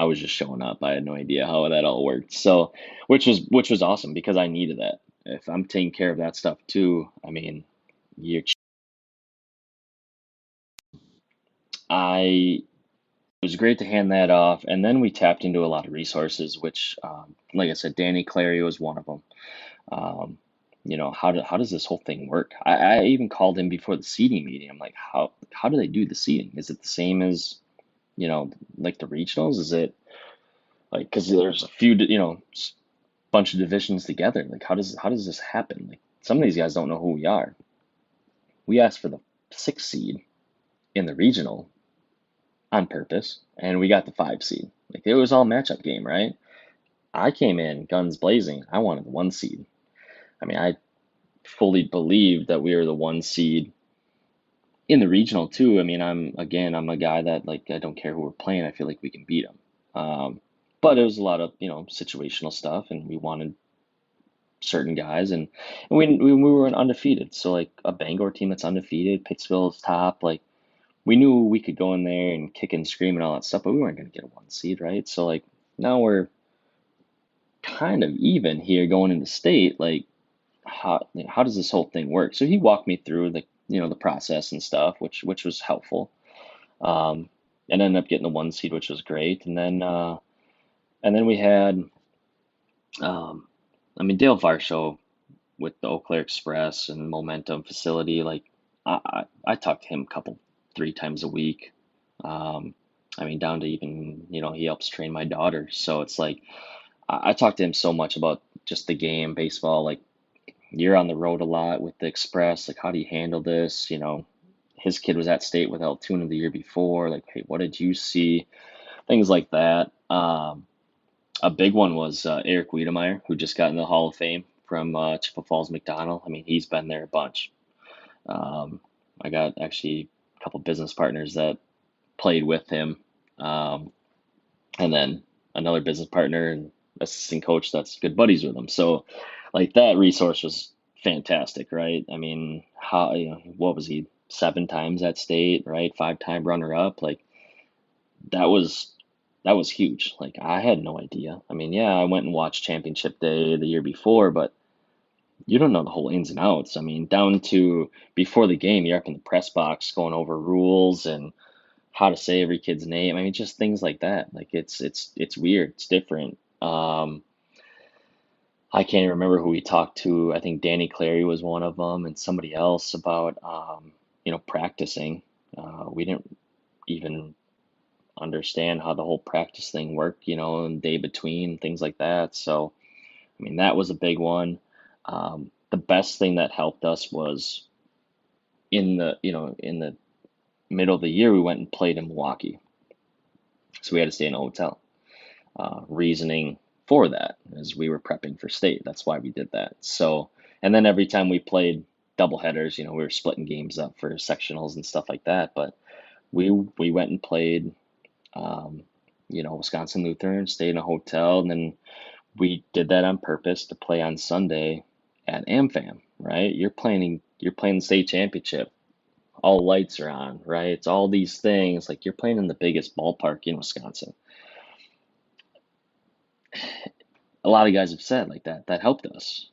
was just showing up. I had no idea how that all worked. So, which was awesome because I needed that. If I'm taking care of that stuff too, I mean, you I it was great to hand that off, and then we tapped into a lot of resources, which, like I said, Danny Clary was one of them. Um, how does this whole thing work? I even called him before the seating meeting. I'm like, how do they do the seating? Is it the same as like the regionals? Is it like because there's a few bunch of divisions together? Like how does this happen? Like some of these guys don't know who we are. We asked for the 6th seed in the regional on purpose, and we got the 5 seed. Like it was all matchup game, right? I came in guns blazing. I wanted the 1 seed. I mean, I fully believed that we were the 1 seed in the regional too. I mean, I'm a guy that like I don't care who we're playing. I feel like we can beat them. But it was a lot of situational stuff, and we wanted certain guys, and we were undefeated. So like a Bangor team that's undefeated, Pittsville's top, like we knew we could go in there and kick and scream and all that stuff, but we weren't going to get a 1 seed, right? So like now we're kind of even here going into state. Like how does this whole thing work? So he walked me through the process and stuff, which was helpful. And ended up getting the 1 seed, which was great. And then we had, I mean, Dale Varsho with the Eau Claire Express and Momentum facility. Like I talk to him a couple 3 times a week. I mean, down to even he helps train my daughter. So it's like I talk to him so much about just the game, baseball. Like you're on the road a lot with the Express. Like how do you handle this? His kid was at state with Altoona the year before. Like, hey, what did you see? Things like that. A big one was Eric Wiedemeyer, who just got in the Hall of Fame from Chippewa Falls McDonald. I mean, he's been there a bunch. Um, I got actually a couple business partners that played with him, um, and then another business partner and assistant coach that's good buddies with him. So, like that resource was fantastic, right? I mean, how what was he 7 times at state, right? 5-time runner up, like that was that was huge. Like I had no idea. I mean, yeah, I went and watched Championship Day the year before, but you don't know the whole ins and outs. I mean, down to before the game, you're up in the press box going over rules and how to say every kid's name. I mean, just things like that. Like it's weird. It's different. I can't even remember who we talked to. I think Danny Clary was one of them, and somebody else about practicing. We didn't even understand how the whole practice thing worked, and day between, things like that. So, I mean, that was a big one. The best thing that helped us was in the middle of the year, we went and played in Milwaukee. So we had to stay in a hotel. Reasoning for that is we were prepping for state. That's why we did that. So, and then every time we played double headers, we were splitting games up for sectionals and stuff like that. But we went and played, um, Wisconsin Lutheran, stayed in a hotel, and then we did that on purpose to play on Sunday at AmFam, right? You're playing the state championship. All lights are on, right? It's all these things. Like, you're playing in the biggest ballpark in Wisconsin. A lot of guys have said like that helped us.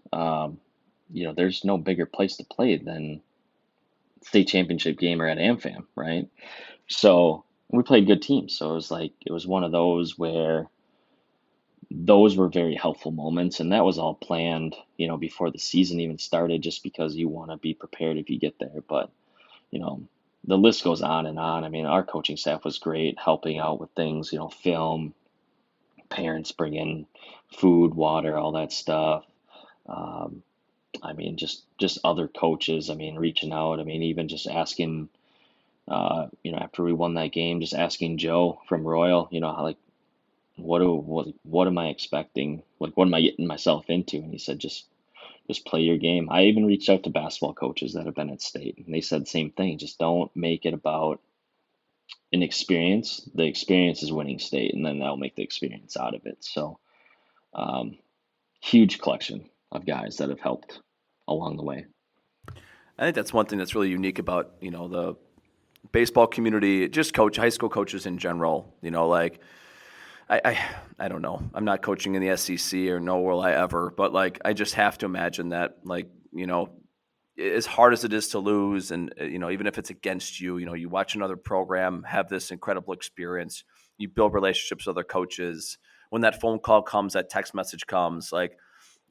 There's no bigger place to play than state championship game or at AmFam, right? So we played good teams. So it was one of those where those were very helpful moments, and that was all planned, before the season even started, just because you want to be prepared if you get there. But you know, the list goes on and on. I mean, our coaching staff was great, helping out with things, film, parents bring in food, water, all that stuff. Um, I mean, just other coaches. I mean, reaching out. I mean, even just asking. After we won that game, just asking Joe from Royal. How, like, what am I expecting? Like, what am I getting myself into? And he said, just play your game. I even reached out to basketball coaches that have been at state, and they said the same thing. Just don't make it about an experience. The experience is winning state, and then that'll make the experience out of it. So, um, huge collection of guys that have helped along the way. I think that's one thing that's really unique about the baseball community, just high school coaches in general. Like I don't know. I'm not coaching in the SEC, or nor will I ever. But like, I just have to imagine that, like, as hard as it is to lose, and even if it's against you, you watch another program have this incredible experience. You build relationships with other coaches. When that phone call comes, that text message comes, like,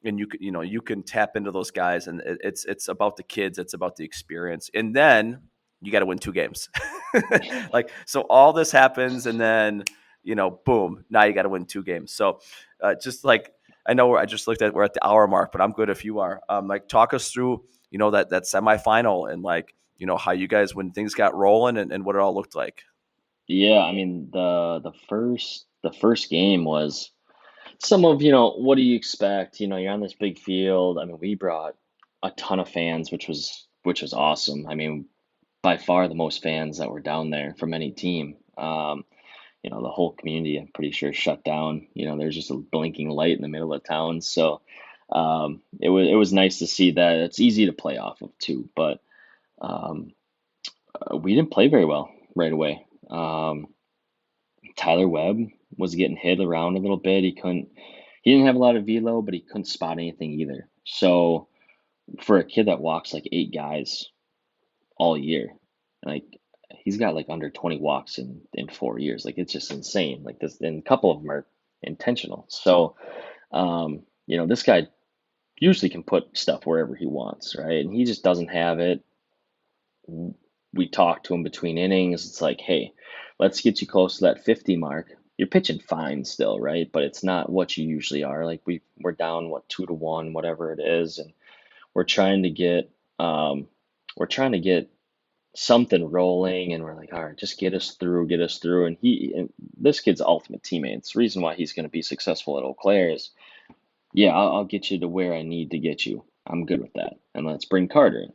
and you can tap into those guys, and it's about the kids, it's about the experience, and then you got to win 2 games. Like, so all this happens, and then boom, now you got to win 2 games. So just like, I know I just looked at, we're at the hour mark, but I'm good if you are. Like, talk us through that semifinal, and like how you guys, when things got rolling, and what it all looked like. Yeah, I mean, the first game was some of, what do you expect? You're on this big field. I mean, we brought a ton of fans, which was awesome. I mean, by far the most fans that were down there from any team. The whole community, I'm pretty sure, shut down. There's just a blinking light in the middle of town. So, it was nice to see that. It's easy to play off of too, but um, we didn't play very well right away. Tyler Webb was getting hit around a little bit. He didn't have a lot of velo, but he couldn't spot anything either. So, for a kid that walks like 8 guys all year, like, he's got like under 20 walks in 4 years. Like, it's just insane. Like, this, and a couple of them are intentional. So, this guy usually can put stuff wherever he wants, right? And he just doesn't have it. We talked to him between innings. It's like, hey, let's get you close to that 50 mark. You're pitching fine still, right? But it's not what you usually are. Like, we're down, what, 2-1, whatever it is, and we're trying to get um, we're trying to get something rolling, and we're like, all right, just get us through. And this kid's ultimate teammate. It's the reason why he's going to be successful at Eau Claire is, yeah, I'll get you to where I need to get you. I'm good with that. And let's bring Carter in.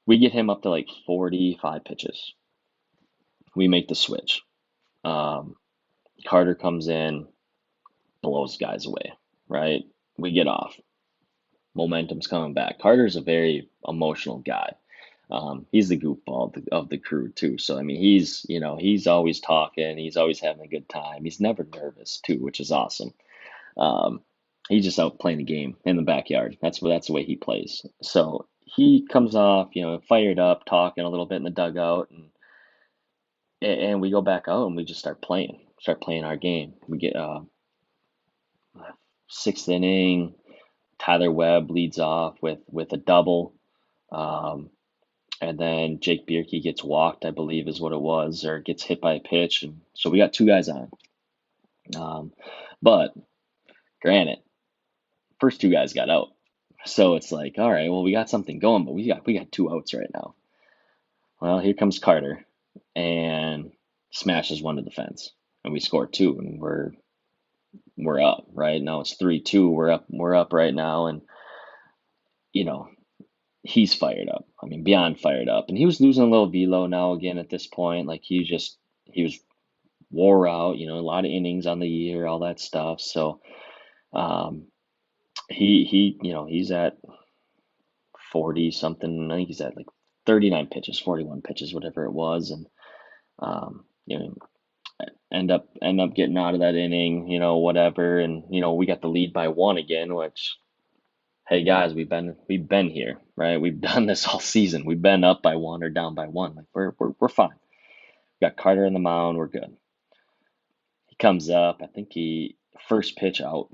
We get him up to like 45 pitches. We make the switch. Um, Carter comes in, blows guys away, right? We get off. Momentum's coming back. Carter's a very emotional guy. He's the goofball of the crew too. So, I mean, he's always talking. He's always having a good time. He's never nervous too, which is awesome. Um, he's just out playing the game in the backyard. That's the way he plays. So he comes off, fired up, talking a little bit in the dugout, and we go back out and we just start playing our game. We get 6th inning. Tyler Webb leads off with a double. Um, And then Jake Bierke gets walked, I believe is what it was, or gets hit by a pitch. And so we got two guys on. Um, but granted, first two guys got out. So it's like, all right, well, we got something going, but we got two outs right now. Well, here comes Carter and smashes one to the fence. And we score two, and we're up, right? Now it's 3-2. We're up right now, and you know, he's fired up. I mean, beyond fired up. And he was losing a little velo now again at this point. Like he was wore out, a lot of innings on the year, all that stuff. So um he's at 40 something. I think he's at like 39 pitches, 41 pitches, whatever it was. And um, you know, end up getting out of that inning, whatever. And we got the lead by one again, which hey guys, we've been here, right? We've done this all season. We've been up by one or down by one. Like we're fine. We got Carter in the mound, we're good. He comes up, I think he first pitch out,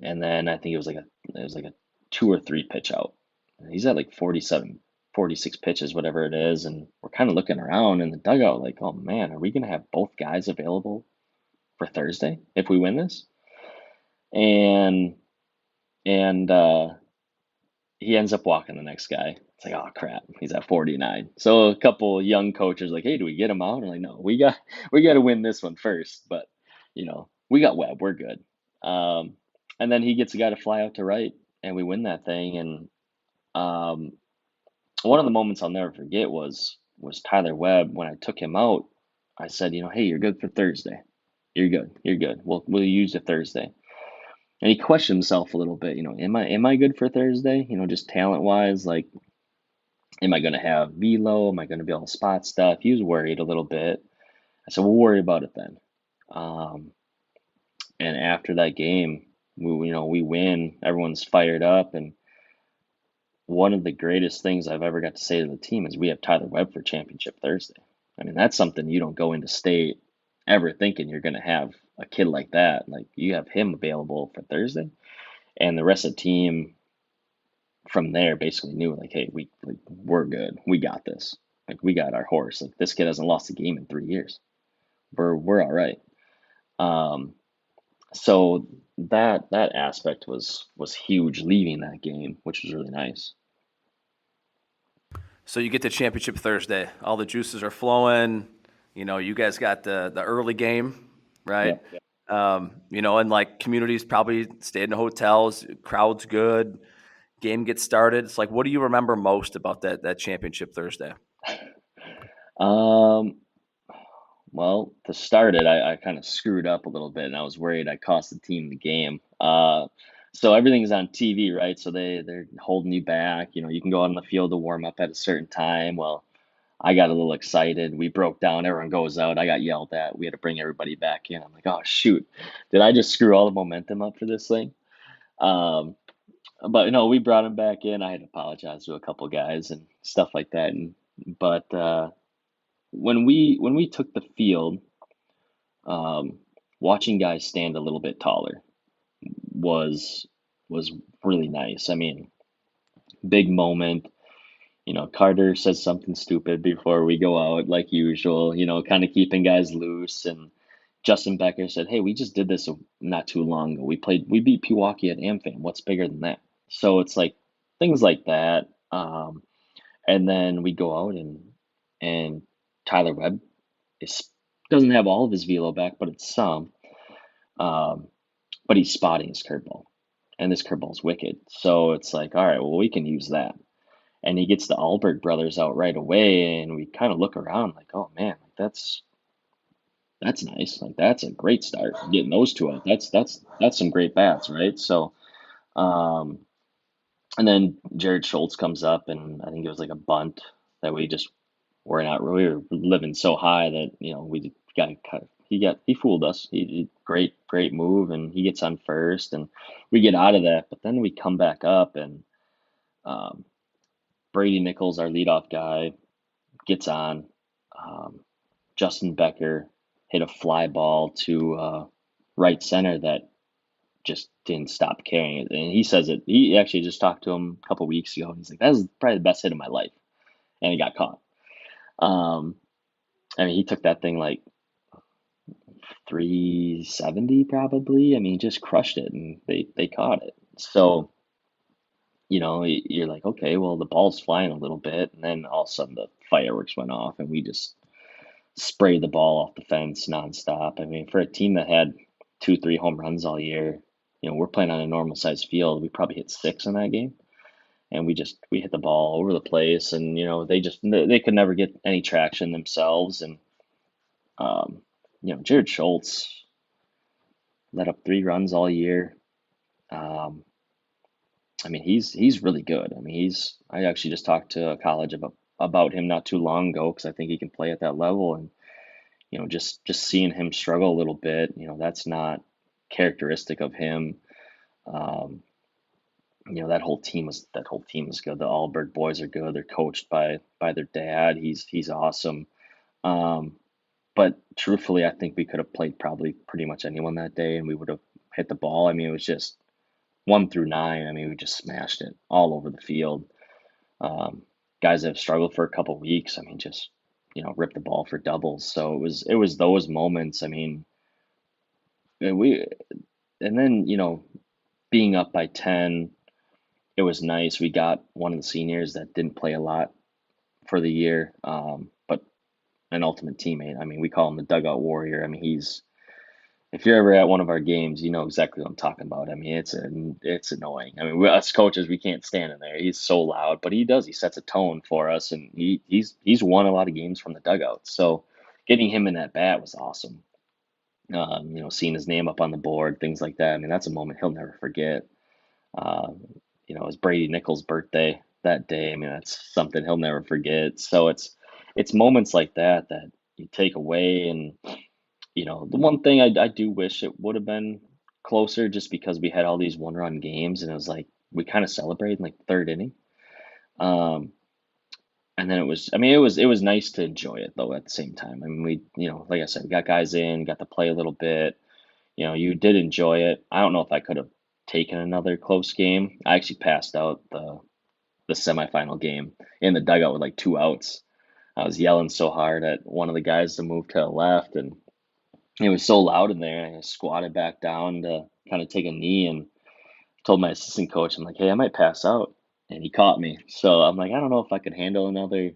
and then I think it was like a two or three pitch out. And he's at like 47, 46 pitches, whatever it is, and we're kind of looking around in the dugout like, oh man, are we gonna have both guys available for Thursday if we win this? And and he ends up walking the next guy. It's like, oh crap, he's at 49. So a couple young coaches like, hey, do we get him out? I'm like, no, we got to win this one first. But we got Webb, we're good. Um, and then he gets a guy to fly out to right, and we win that thing. And um, one of the moments I'll never forget was Tyler Webb when I took him out. I said, hey, you're good for Thursday. You're good. You're good. We'll use it Thursday. And he questioned himself a little bit. Am I good for Thursday? Just talent wise, like, am I going to have velo? Am I going to be able to spot stuff? He was worried a little bit. I said, we'll worry about it then. Um, and after that game, we win. Everyone's fired up, and one of the greatest things I've ever got to say to the team is we have Tyler Webb for Championship Thursday. I mean, that's something you don't go into state ever thinking you're going to have a kid like that. Like, you have him available for Thursday, and the rest of the team from there basically knew, like, hey, we're good. We got this. Like, we got our horse. Like, this kid hasn't lost a game in 3 years. We're all right. Um, so that aspect was huge leaving that game, which was really nice. So you get to championship Thursday. All the juices are flowing. You guys got the early game, right? Yeah. And like communities probably stayed in hotels, crowd's good, game gets started. It's like, what do you remember most about that championship Thursday? Um, well, to start it, I kind of screwed up a little bit, and I was worried I cost the team the game. So everything's on TV, right? So they're holding you back. You can go out on the field to warm up at a certain time. Well, I got a little excited. We broke down. Everyone goes out. I got yelled at. We had to bring everybody back in. I'm like, oh shoot, did I just screw all the momentum up for this thing? Um, but we brought him back in. I had to apologize to a couple guys and stuff like that. But when we took the field, um, watching guys stand a little bit taller was was really nice. I mean, big moment. Carter says something stupid before we go out, like usual. Kind of keeping guys loose. And Justin Becker said, "Hey, we just did this not too long ago. We beat Pewaukee at AmFam. What's bigger than that?" So it's like things like that. And then we go out and Tyler Webb is doesn't have all of his velo back, but it's some. Um, but he's spotting his curveball, and this curveball's wicked. So it's like, all right, well, we can use that. And he gets the Alberg brothers out right away, and we kind of look around like, oh man, like that's nice. Like, that's a great start. Getting those two out, that's some great bats, right? So, um, and then Jared Schultz comes up, and I think it was like a bunt that we were living so high that we got cut. He fooled us. He great move, and he gets on first, and we get out of that. But then we come back up, and um, Brady Nichols, our leadoff guy, gets on. Um, Justin Becker hit a fly ball to right center that just didn't stop carrying it. And he says it. He actually just talked to him a couple weeks ago, and he's like, "That was probably the best hit of my life." and he got caught. Um, I mean, he took that thing like 370 probably. I mean, just crushed it, and they caught it. So, you're like, okay, well, the ball's flying a little bit, and then all of a sudden the fireworks went off, and we just sprayed the ball off the fence nonstop. I mean, for a team that had 2, 3 home runs all year, we're playing on a normal sized field. We probably hit 6 in that game, and we hit the ball over the place, and they could never get any traction themselves, and um, Jared Schultz let up 3 runs all year. Um, I mean, he's really good. I mean, I actually just talked to a college about him not too long ago because I think he can play at that level, and just seeing him struggle a little bit, that's not characteristic of him. Um, that whole team is good. The Allberg boys are good. They're coached by their dad. He's awesome. Um, but truthfully, I think we could have played probably pretty much anyone that day, and we would have hit the ball. I mean, it was just 1 through 9. I mean, we just smashed it all over the field. Um, Guys that have struggled for a couple weeks, I mean, just rip the ball for doubles. So it was those moments. I mean, we and then being up by 10, it was nice. We got one of the seniors that didn't play a lot for the year, but an ultimate teammate. I mean, we call him the dugout warrior. I mean, if you're ever at one of our games, you know exactly what I'm talking about. I mean, it's annoying. I mean, us coaches, we can't stand in there. He's so loud, but he sets a tone for us, and he's won a lot of games from the dugout. So getting him in that bat was awesome. Seeing his name up on the board, things like that. I mean, that's a moment he'll never forget. Um, it was Brady Nichols' birthday that day. I mean, that's something he'll never forget. So it's moments like that you take away, and the one thing I do wish it would have been closer, just because we had all these one-run games, and it was like we kind of celebrated in like the third inning. Um, and then it was nice to enjoy it though at the same time. I mean, like I said, we got guys in, got to play a little bit. You did enjoy it. I don't know if I could have taken another close game. I actually passed out the semifinal game in the dugout with like 2 outs. I was yelling so hard at one of the guys to move to the left, and it was so loud in there. I squatted back down to kind of take a knee, and told my assistant coach, I'm like, hey, I might pass out. And he caught me. So I'm like, I don't know if I could handle another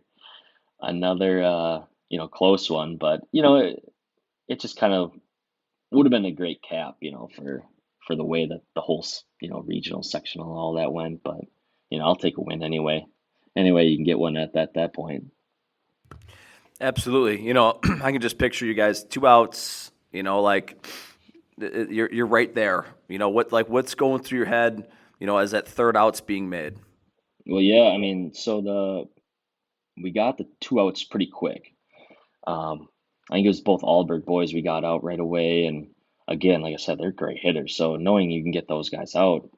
close one, but it just kind of would have been a great cap, for the way that the whole regional sectional all that went. But I'll take a win anyway. Anyway, you can get one at that point. Absolutely. I can just picture you guys 2 outs. Like you're right there. What's going through your head? As that third out's being made. Well, yeah, I mean, so we got the 2 outs pretty quick. I think it was both Allberg boys we got out right away, and again, like I said, they're great hitters. So knowing you can get those guys out,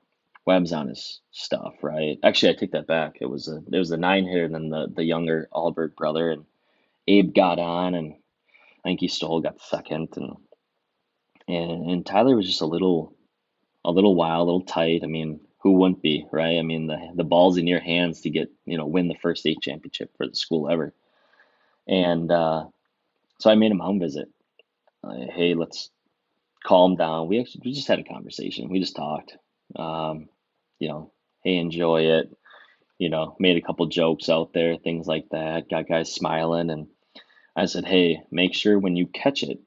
Webb's on his stuff, right? Actually, I take that back. It was the 9 hitter, and then the younger Allberg brother, and Abe got on, and I think he still got second, and Tyler was just a little wild, a little tight. I mean, who wouldn't be, right? I mean, the ball's in your hands to get win the first state championship for the school ever, and so I made a mound visit. Hey, let's calm down. We just had a conversation. We just talked. Um, hey, enjoy it. Made a couple jokes out there, things like that. Got guys smiling, and I said, hey, make sure when you catch it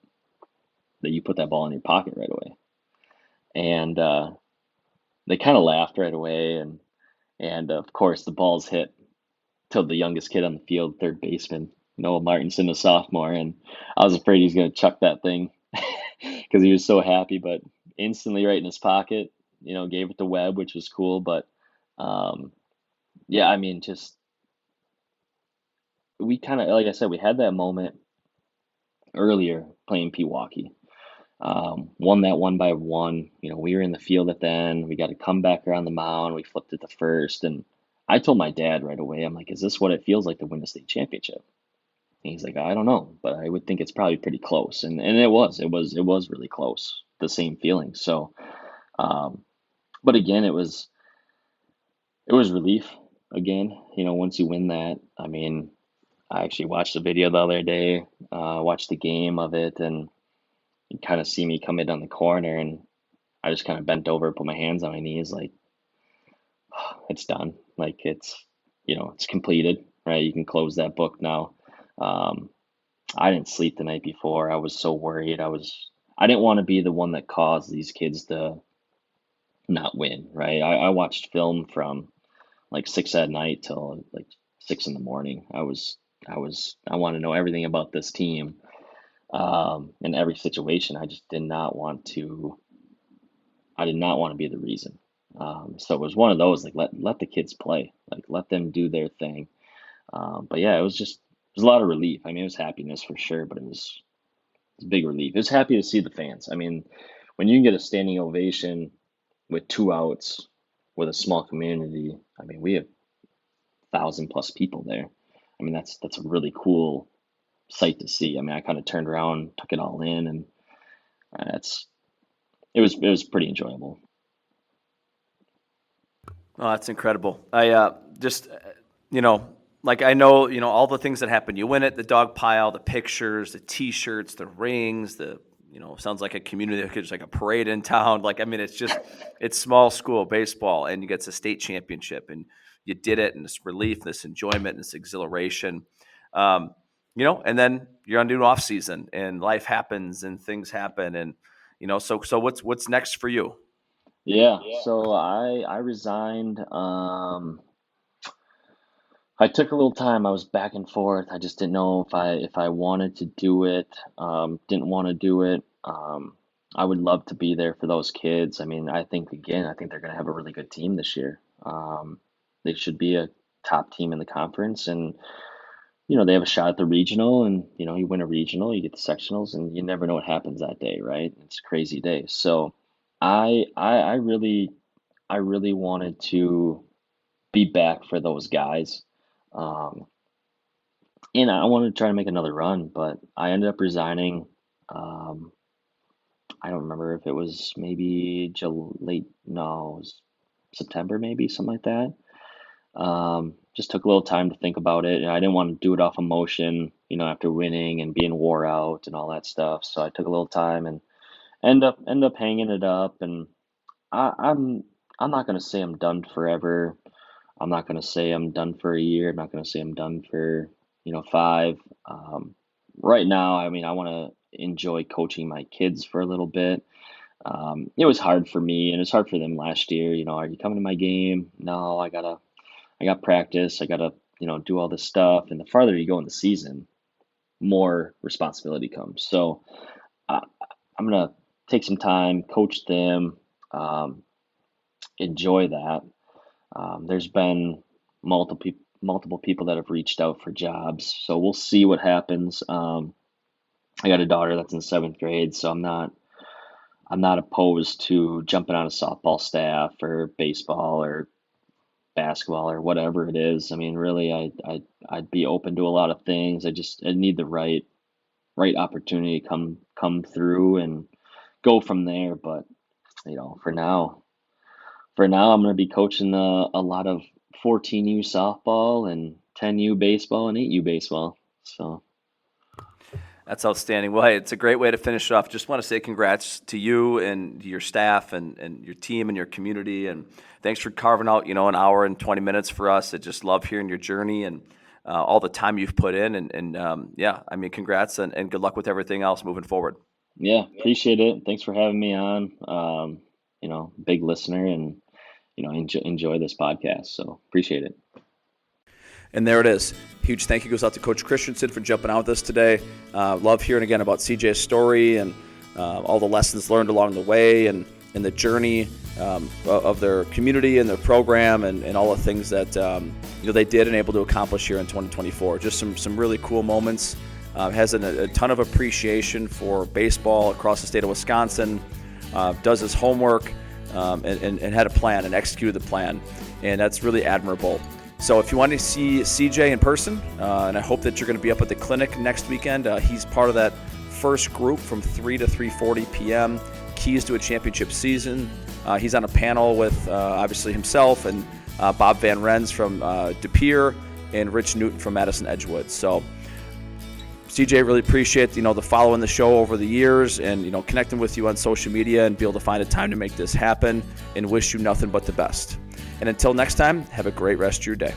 that you put that ball in your pocket right away. And they kind of laughed right away, and of course the ball's hit to the youngest kid on the field, third baseman, Noah Martinson, a sophomore, and I was afraid he was going to chuck that thing because he was so happy, but instantly right in his pocket, gave it to Webb, which was cool. But um, yeah, I mean, just we kind of, like I said, we had that moment earlier playing Pewaukee. Won that 1-1. We were in the field at the end. We got a comeback around the mound. We flipped it to first, and I told my dad right away, I'm like, is this what it feels like to win a state championship? And he's like, I don't know, but I would think it's probably pretty close. And it was really close, the same feeling. So, but again, it was relief. again. Once you win that, I mean, I actually watched the video the other day, watched the game of it, and you kind of see me come in on the corner, and I just kind of bent over, put my hands on my knees, like, it's done. Like it's completed, right? You can close that book now. Um, I didn't sleep the night before. I was so worried. I didn't want to be the one that caused these kids to not win, right? I watched film from like 6 at night till like 6 in the morning. I want to know everything about this team, in every situation. I did not want to be the reason. So it was one of those, like, let the kids play, like, let them do their thing. But yeah, it was a lot of relief. I mean, it was happiness for sure, but it was a big relief. It was happy to see the fans. I mean, when you can get a standing ovation with 2 outs with a small community, I mean, we have 1,000+ people there. I mean, that's a really cool sight to see. I mean, I kind of turned around, took it all in, and it's it was pretty enjoyable. Oh, that's incredible. I just, like I know, all the things that happen. You win it, the dog pile, the pictures, the T-shirts, the rings, sounds like a community, just like a parade in town. Like, I mean, it's small school baseball, and you get the state championship, and you did it, and this relief, this enjoyment, this exhilaration. And then you're on new off season, and life happens, and things happen, and so what's next for you? Yeah, so I resigned. I took a little time. I was back and forth. I just didn't know if I wanted to do it. Didn't want to do it. I would love to be there for those kids. I mean, I think they're going to have a really good team this year. They should be a top team in the conference, and they have a shot at the regional. And you win a regional, you get the sectionals, and you never know what happens that day, right? It's a crazy day. So I really wanted to be back for those guys. Um, and I wanted to try to make another run, but I ended up resigning. Um, I don't remember if it was maybe late, no, it was September, maybe something like that. Just took a little time to think about it, and I didn't want to do it off emotion, after winning and being wore out and all that stuff. So I took a little time and end up hanging it up. And I, I'm I'm not gonna say I'm done forever. I'm not going to say I'm done for a year. I'm not going to say I'm done for, five. Um, right now, I mean, I want to enjoy coaching my kids for a little bit. It was hard for me, and it's hard for them last year. Are you coming to my game? No, I got practice. I gotta, do all this stuff. And the farther you go in the season, more responsibility comes. So I, I'm gonna take some time, coach them, um, enjoy that. There's been multiple people that have reached out for jobs, so we'll see what happens. I got a daughter that's in 7th grade, so I'm not opposed to jumping on a softball staff or baseball or basketball or whatever it is. I mean, really, I'd be open to a lot of things. I need the right opportunity to come through and go from there. But for now. For now, I'm going to be coaching a lot of 14U softball and 10U baseball and 8U baseball. So, That's outstanding. Well, hey, it's a great way to finish it off. Just want to say congrats to you and your staff and your team and your community. And thanks for carving out, an hour and 20 minutes for us. I just love hearing your journey and all the time you've put in. Yeah, I mean, congrats and good luck with everything else moving forward. yeah, appreciate it. Thanks for having me on. Big listener, and enjoy this podcast. So appreciate it. And there it is. Huge thank you goes out to Coach Christianson for jumping out with us today. Love hearing again about CJ's story and all the lessons learned along the way and the journey of their community and their program and all the things that they did and able to accomplish here in 2024. Just some really cool moments. Has a ton of appreciation for baseball across the state of Wisconsin. Does his homework and had a plan and executed the plan. And that's really admirable. So if you want to see CJ in person, and I hope that you're going to be up at the clinic next weekend, he's part of that first group from 3 to 3:40 p.m., Keys to a Championship Season. He's on a panel with obviously himself and Bob Van Rens from De Pere and Rich Newton from Madison Edgewood. So CJ, really appreciate the following the show over the years and connecting with you on social media and be able to find a time to make this happen, and wish you nothing but the best. And until next time, have a great rest of your day.